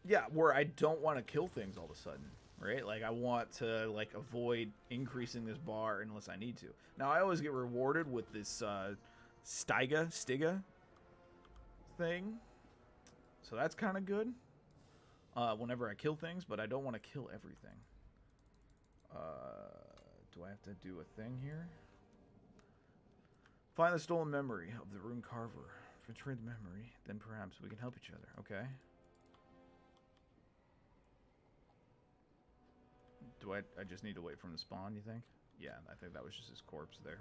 Yeah, where I don't want to kill things all of a sudden, right? Like I want to like avoid increasing this bar unless I need to. Now I always get rewarded with this Stiga thing, so that's kind of good. Whenever I kill things, but I don't want to kill everything. Do I have to do a thing here? Find the stolen memory of the rune carver. If we trade the memory, then perhaps we can help each other. Okay. Do I just need to wait for him to spawn, you think? Yeah, I think that was just his corpse there.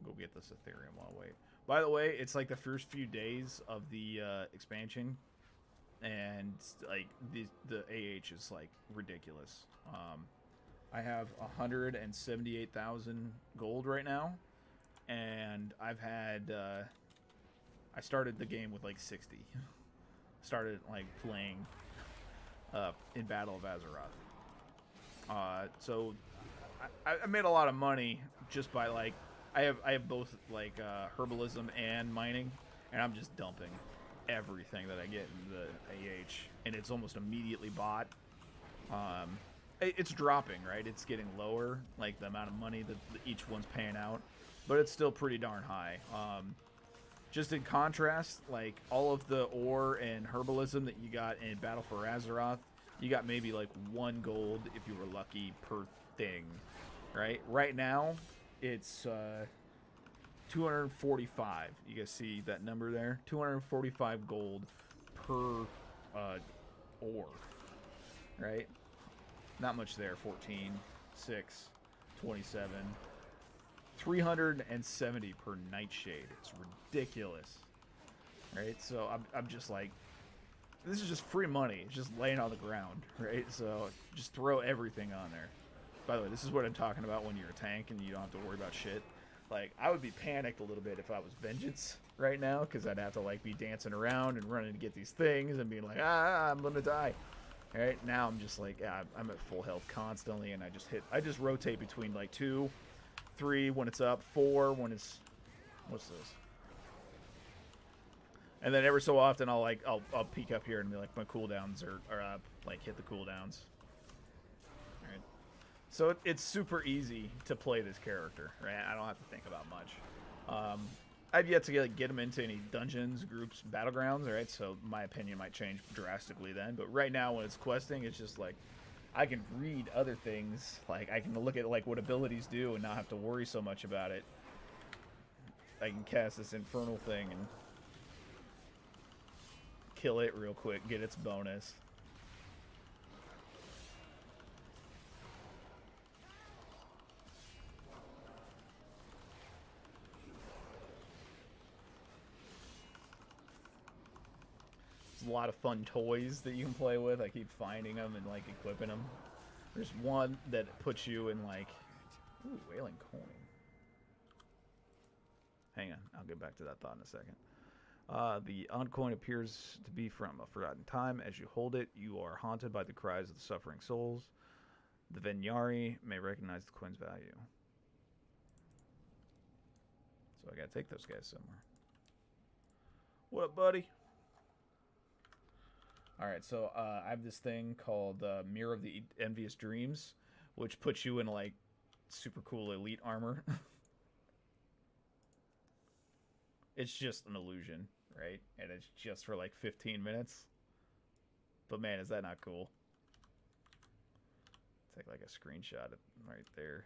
Go get this Ethereum while I wait. By the way, it's like the first few days of the expansion, and like the AH is like ridiculous. I have 178,000 gold right now, and I've had I started the game with like 60. Started like playing in Battle of Azeroth. So I made a lot of money just by like I have both like herbalism and mining, and I'm just dumping everything that I get in the AH, and it's almost immediately bought. It's dropping, right? It's getting lower, like the amount of money that each one's paying out, but it's still pretty darn high. Just in contrast, like all of the ore and herbalism that you got in Battle for Azeroth, you got maybe like 1 gold if you were lucky per thing, right? Right now, it's 245. You guys see that number there? 245 gold per ore, right? Not much there. 14, 6, 27, 370 per nightshade. It's ridiculous, right? So I'm just like, this is just free money. It's just laying on the ground, right? So just throw everything on there. By the way, this is what I'm talking about when you're a tank and you don't have to worry about shit. Like, I would be panicked a little bit if I was Vengeance right now, because I'd have to like be dancing around and running to get these things and being like, I'm gonna die. All right, now I'm just like, I'm at full health constantly, and I just rotate between like 2, 3 when it's up, 4 when it's, what's this? And then every so often I'll peek up here and be like, my cooldowns are up, like hit the cooldowns. All right. So it's super easy to play this character, right? I don't have to think about much. I've yet to get him into any dungeons, groups, battlegrounds, right? So my opinion might change drastically then. But right now when it's questing, it's just like I can read other things. Like I can look at like what abilities do and not have to worry so much about it. I can cast this infernal thing and kill it real quick, get its bonus. There's a lot of fun toys that you can play with. I keep finding them and like equipping them. There's one that puts you in like, ooh, whaling coin. Hang on, I'll get back to that thought in a second. The on coin appears to be from a forgotten time. As you hold it, you are haunted by the cries of the suffering souls. The Venyari may recognize the coin's value. So I gotta take those guys somewhere. What up, buddy? Alright, so I have this thing called Mirror of the Envious Dreams, which puts you in like super cool elite armor. It's just an illusion, right? And it's just for like 15 minutes. But man, is that not cool? Take like a screenshot of right there.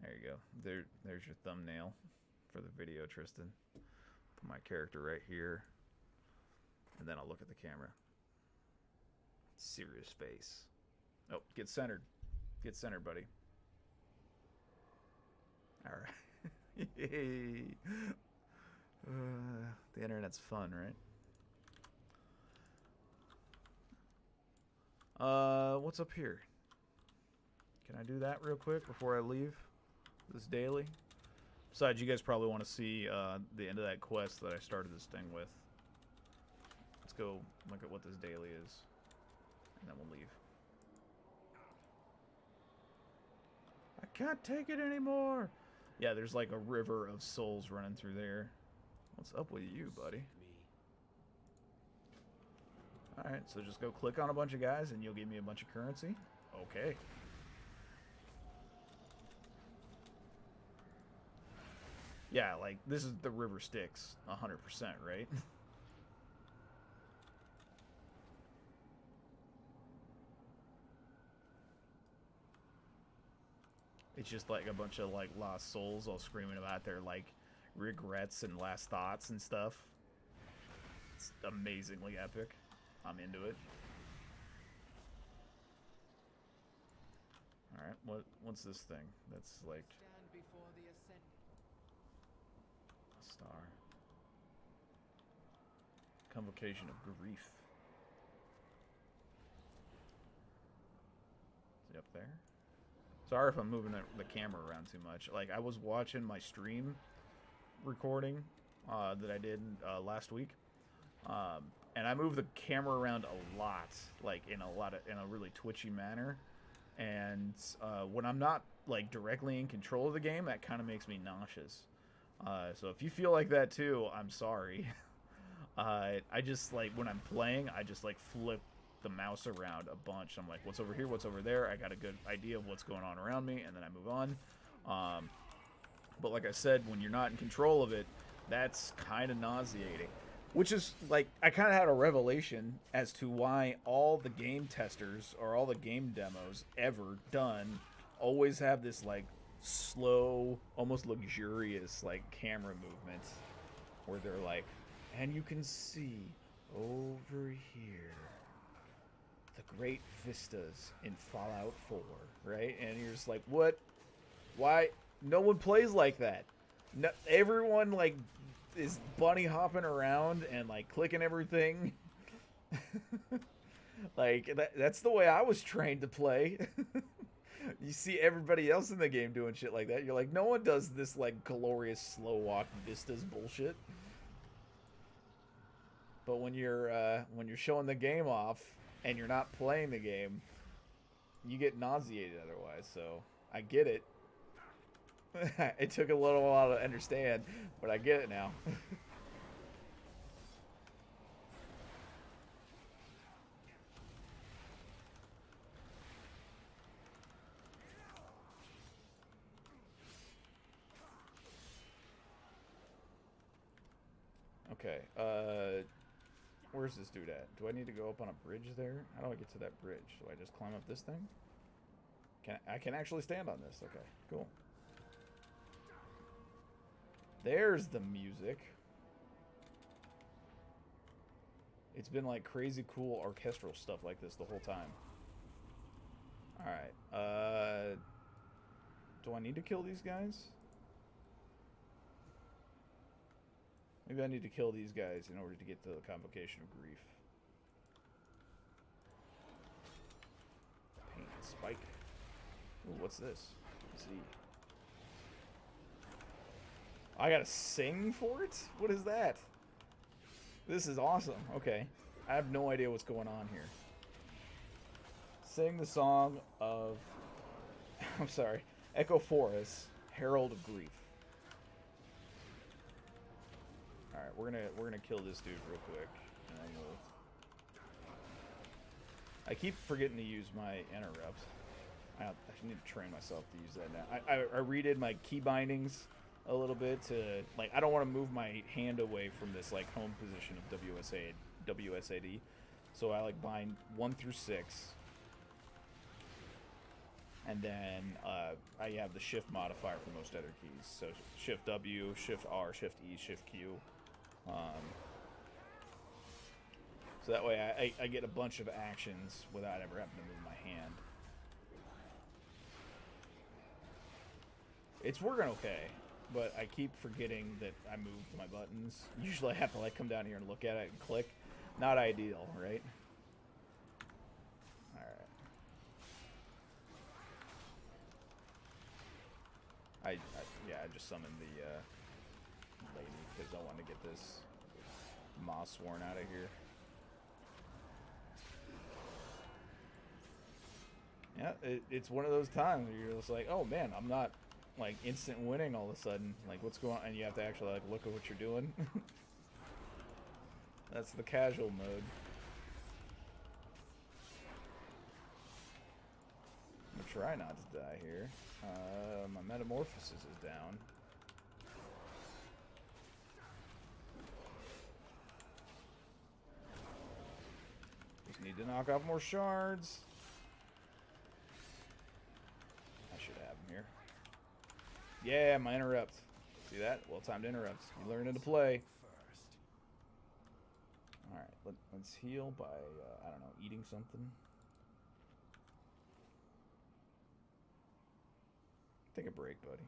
There you go. There's your thumbnail for the video, Tristan. Put my character right here. And then I'll look at the camera. Serious face. Oh, get centered. Get centered, buddy. Alright. The internet's fun, right? What's up here? Can I do that real quick before I leave this daily? Besides, you guys probably want to see the end of that quest that I started this thing with. Let's go look at what this daily is, and then we'll leave. I can't take it anymore. Yeah, there's like a river of souls running through there. What's up with you, buddy? Alright, so just go click on a bunch of guys and you'll give me a bunch of currency? Okay. Yeah, like, this is the river Styx, 100%, right? It's just like a bunch of, like, lost souls all screaming about their, like, regrets and last thoughts and stuff. It's amazingly epic. I'm into it. Alright, what's this thing? That's like a star. Convocation of grief. Is he up there? Sorry if I'm moving the camera around too much. Like, I was watching my stream recording that I did last week. And I moved the camera around a lot, like in a really twitchy manner. And when I'm not like directly in control of the game, that kind of makes me nauseous. So if you feel like that too, I'm sorry. I just like when I'm playing, I just like flip the mouse around a bunch. I'm like, what's over here? What's over there? I got a good idea of what's going on around me, and then I move on. But like I said, when you're not in control of it, that's kind of nauseating. Which is, like, I kind of had a revelation as to why all the game testers or all the game demos ever done always have this, like, slow, almost luxurious, like, camera movement where they're like, and you can see over here the great vistas in Fallout 4, right? And you're just like, what? Why? No one plays like that. No, everyone, like, is bunny hopping around and like clicking everything. Like that's the way I was trained to play. You see everybody else in the game doing shit like that. You're like, no one does this like glorious slow walk vistas bullshit. But when you're showing the game off and you're not playing the game, you get nauseated otherwise. So I get it. It took a little while to understand, but I get it now. Okay, where's this dude at? Do I need to go up on a bridge there? How do I get to that bridge? Do I just climb up this thing? I can actually stand on this. Okay, cool. There's the music. It's been like crazy cool orchestral stuff like this the whole time. Alright, do I need to kill these guys? Maybe I need to kill these guys in order to get to the Convocation of Grief. Paint and spike. Ooh, what's this? Let's see. I gotta sing for it? What is that? This is awesome. Okay. I have no idea what's going on here. Sing the song of... I'm sorry. Echo Forest, Herald of Grief. Alright, we're gonna kill this dude real quick. And then we'll... I keep forgetting to use my interrupt. I need to train myself to use that now. I redid my key bindings a little bit to, like, I don't want to move my hand away from this, like, home position of WSAD. So I, like, bind 1 through 6. And then I have the shift modifier for most other keys. So shift W, shift R, shift E, shift Q. So that way I get a bunch of actions without ever having to move my hand. It's working okay, but I keep forgetting that I moved my buttons. Usually I have to like come down here and look at it and click. Not ideal, right? Alright. I just summoned the lady because I want to get this moss sworn out of here. Yeah, it's one of those times where you're just like, oh man, I'm not like instant winning all of a sudden. Like what's going on? And you have to actually like look at what you're doing. That's the casual mode. I'm gonna try not to die here. My metamorphosis is down. Just need to knock off more shards. I should have him here. Yeah, my interrupt. See that? Well-timed interrupts. You learn to play. Alright, let's heal by, I don't know, eating something. Take a break, buddy.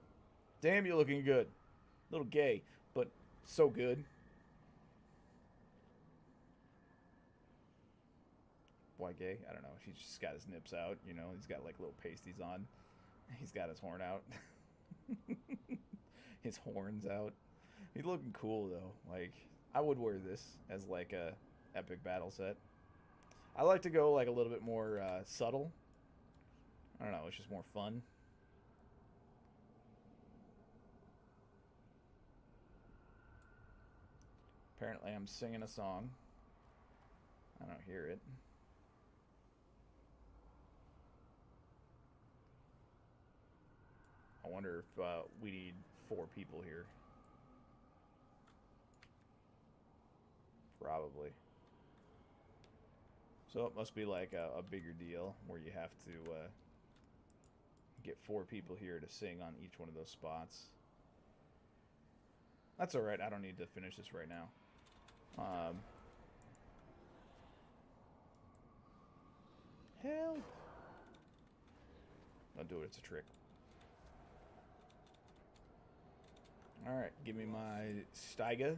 Damn, you're looking good. A little gay, but so good. Why gay? I don't know. He's just got his nips out, you know. He's got like little pasties on. He's got his horn out. His horns out. He's looking cool though. Like I would wear this as like a epic battle set. I like to go like a little bit more subtle. I don't know. It's just more fun. Apparently, I'm singing a song. I don't hear it. I wonder if we need 4 people here. Probably. So it must be like a bigger deal where you have to get 4 people here to sing on each one of those spots. That's alright. I don't need to finish this right now. Help! Don't do it. It's a trick. Alright, give me my Stiga.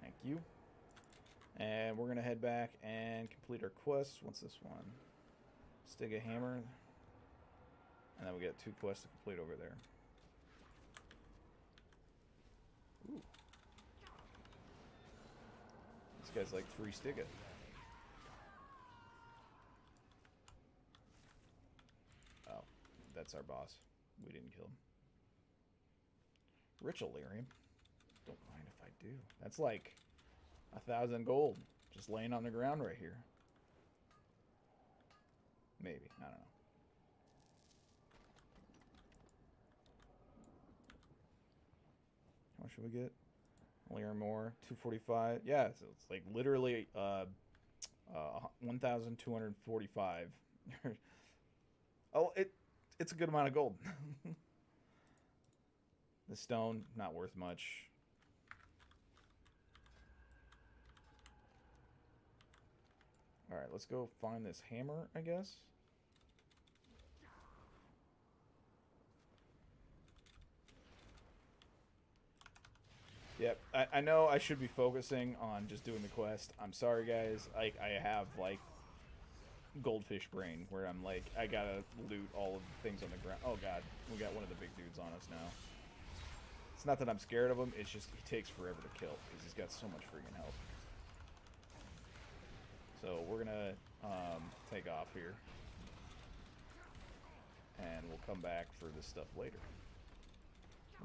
Thank you. And we're going to head back and complete our quests. What's this one? Stiga Hammer. And then we got 2 quests to complete over there. Ooh. This guy's like 3 Stiga. Oh, that's our boss. We didn't kill him. Rich Illyrium. Don't mind if I do. That's like 1,000 gold just laying on the ground right here. Maybe. I don't know. How much should we get? Illyrium more. 245. Yeah, so it's like literally 1,245. Oh, it's a good amount of gold. The stone, not worth much. Alright, let's go find this hammer, I guess. Yep, I know I should be focusing on just doing the quest. I'm sorry, guys. I have, like, goldfish brain, where I'm like, I gotta loot all of the things on the ground. Oh, God. We got one of the big dudes on us now. It's not that I'm scared of him, it's just he takes forever to kill, because he's got so much freaking health. So we're gonna take off here. And we'll come back for this stuff later.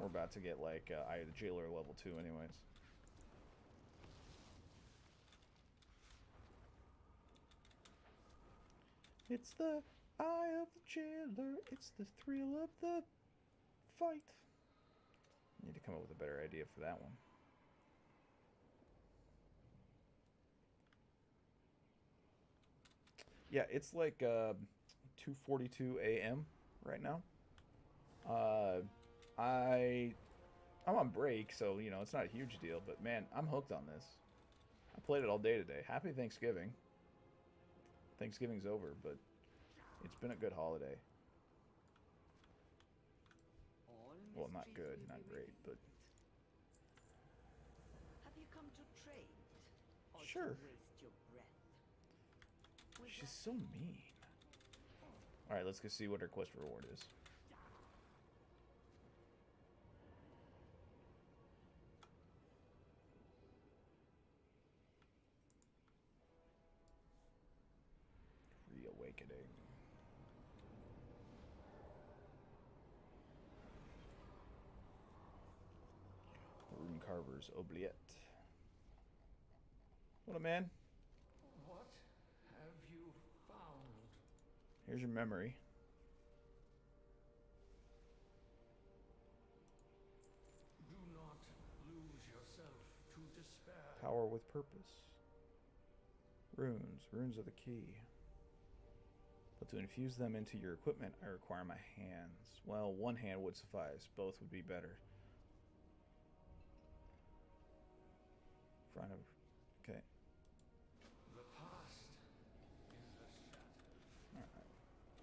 We're about to get, like, Eye of the Jailer level 2 anyways. It's the Eye of the Jailer. It's the thrill of the fight. Need to come up with a better idea for that one. Yeah, it's like 2:42 a.m. right now. I'm on break, so you know it's not a huge deal. But man, I'm hooked on this. I played it all day today. Happy Thanksgiving. Thanksgiving's over, but it's been a good holiday. Well, not good, not great, but Have you come to trade? Or sure. To waste your breath? Will She's that so mean. All right, let's go see what her quest reward is. Reawakening. Carver's Oubliette. What a man. What have you found? Here's your memory. Do not lose yourself to despair. Power with purpose. Runes. Runes are the key. But to infuse them into your equipment, I require my hands. Well, one hand would suffice. Both would be better. Front of... Okay. The past is a shadow. Alright.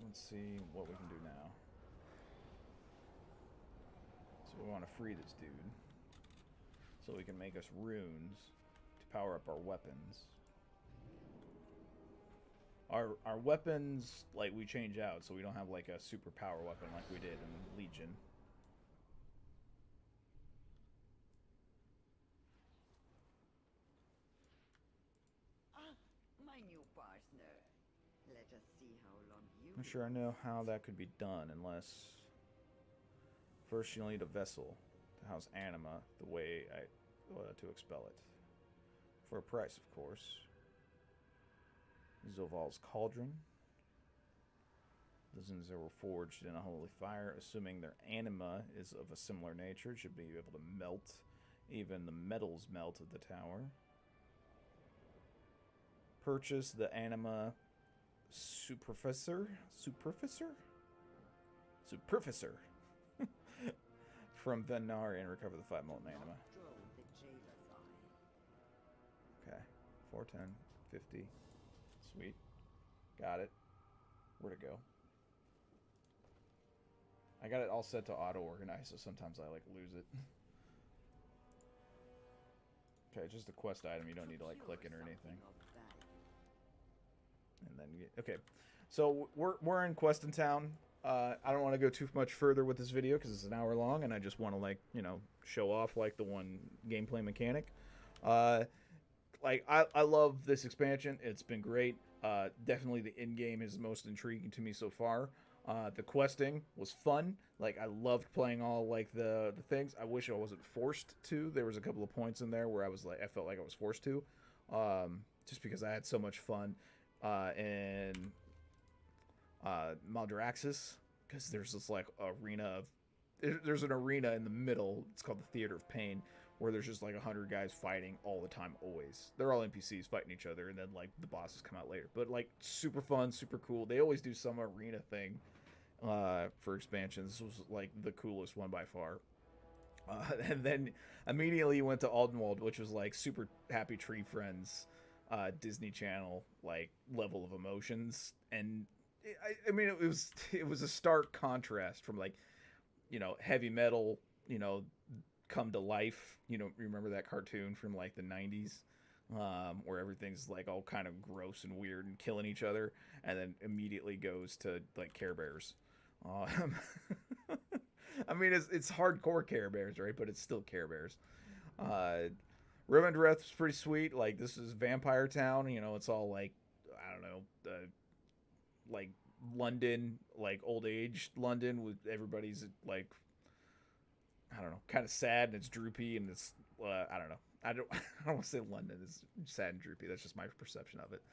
Let's see what we can do now. So we want to free this dude. So we can make us runes to power up our weapons. Our weapons, like, we change out, so we don't have, like, a super power weapon like we did in Legion. My new partner. Let us see how long you. I'm not sure I know how that could be done unless... First, you'll need a vessel to house anima the way to expel it. For a price, of course. Zoval's Cauldron. Dozens that were forged in a holy fire, assuming their anima is of a similar nature, should be able to melt. Even the metals melt of the tower. Purchase the anima superficer from Venari and recover the 5 molten anima. Drove the jailer's eye. Okay, 410, 50. Sweet. Got it. Where'd it go? I got it all set to auto-organize, so sometimes I, like, lose it. Okay, just a quest item. You don't need to, like, click it or anything. And then, okay. So, we're in Queston Town. I don't want to go too much further with this video, because it's an hour long, and I just want to, like, you know, show off, like, the one gameplay mechanic. Like, I love this expansion. It's been great. Definitely the in-game is most intriguing to me so far. The questing was fun. Like, I loved playing all, like, the things. I wish I wasn't forced to. There was a couple of points in there where I was like, I felt like I was forced to. Just because I had so much fun. In Maldraxxus, because there's this, like, arena of... There's an arena in the middle. It's called the Theater of Pain, where there's just like 100 guys fighting all the time, always. They're all NPCs fighting each other, and then, like, the bosses come out later. But, like, super fun, super cool. They always do some arena thing for expansions. This was, like, the coolest one by far. And then immediately went to Aldenwald, which was, like, super Happy Tree Friends, Disney Channel, like, level of emotions. And, I mean, it was a stark contrast from, like, you know, heavy metal, you know, come to life. You know, remember that cartoon from, like, the 90s, where everything's, like, all kind of gross and weird and killing each other, and then immediately goes to, like, Care Bears. I mean, it's hardcore Care Bears, right? But it's still Care Bears. Revendreth was pretty sweet. Like, this is Vampire Town. You know, it's all, like, I don't know, like, London, like, old age London, with everybody's, like, I don't know, kind of sad, and it's droopy, and it's I don't know. I don't want to say London is sad and droopy. That's just my perception of it.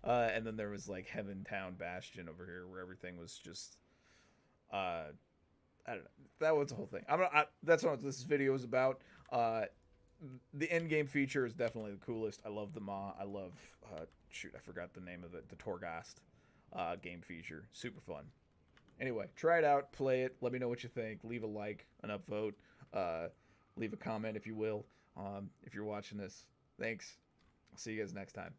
And then there was, like, Heaven Town Bastion over here, where everything was just I don't know. That was the whole thing. That's what this video is about. The end game feature is definitely the coolest. I love the Maw. I love shoot, I forgot the name of it. The Torghast game feature. Super fun. Anyway, try it out, play it, let me know what you think, leave a like, an upvote, leave a comment if you will, if you're watching this. Thanks. I'll see you guys next time.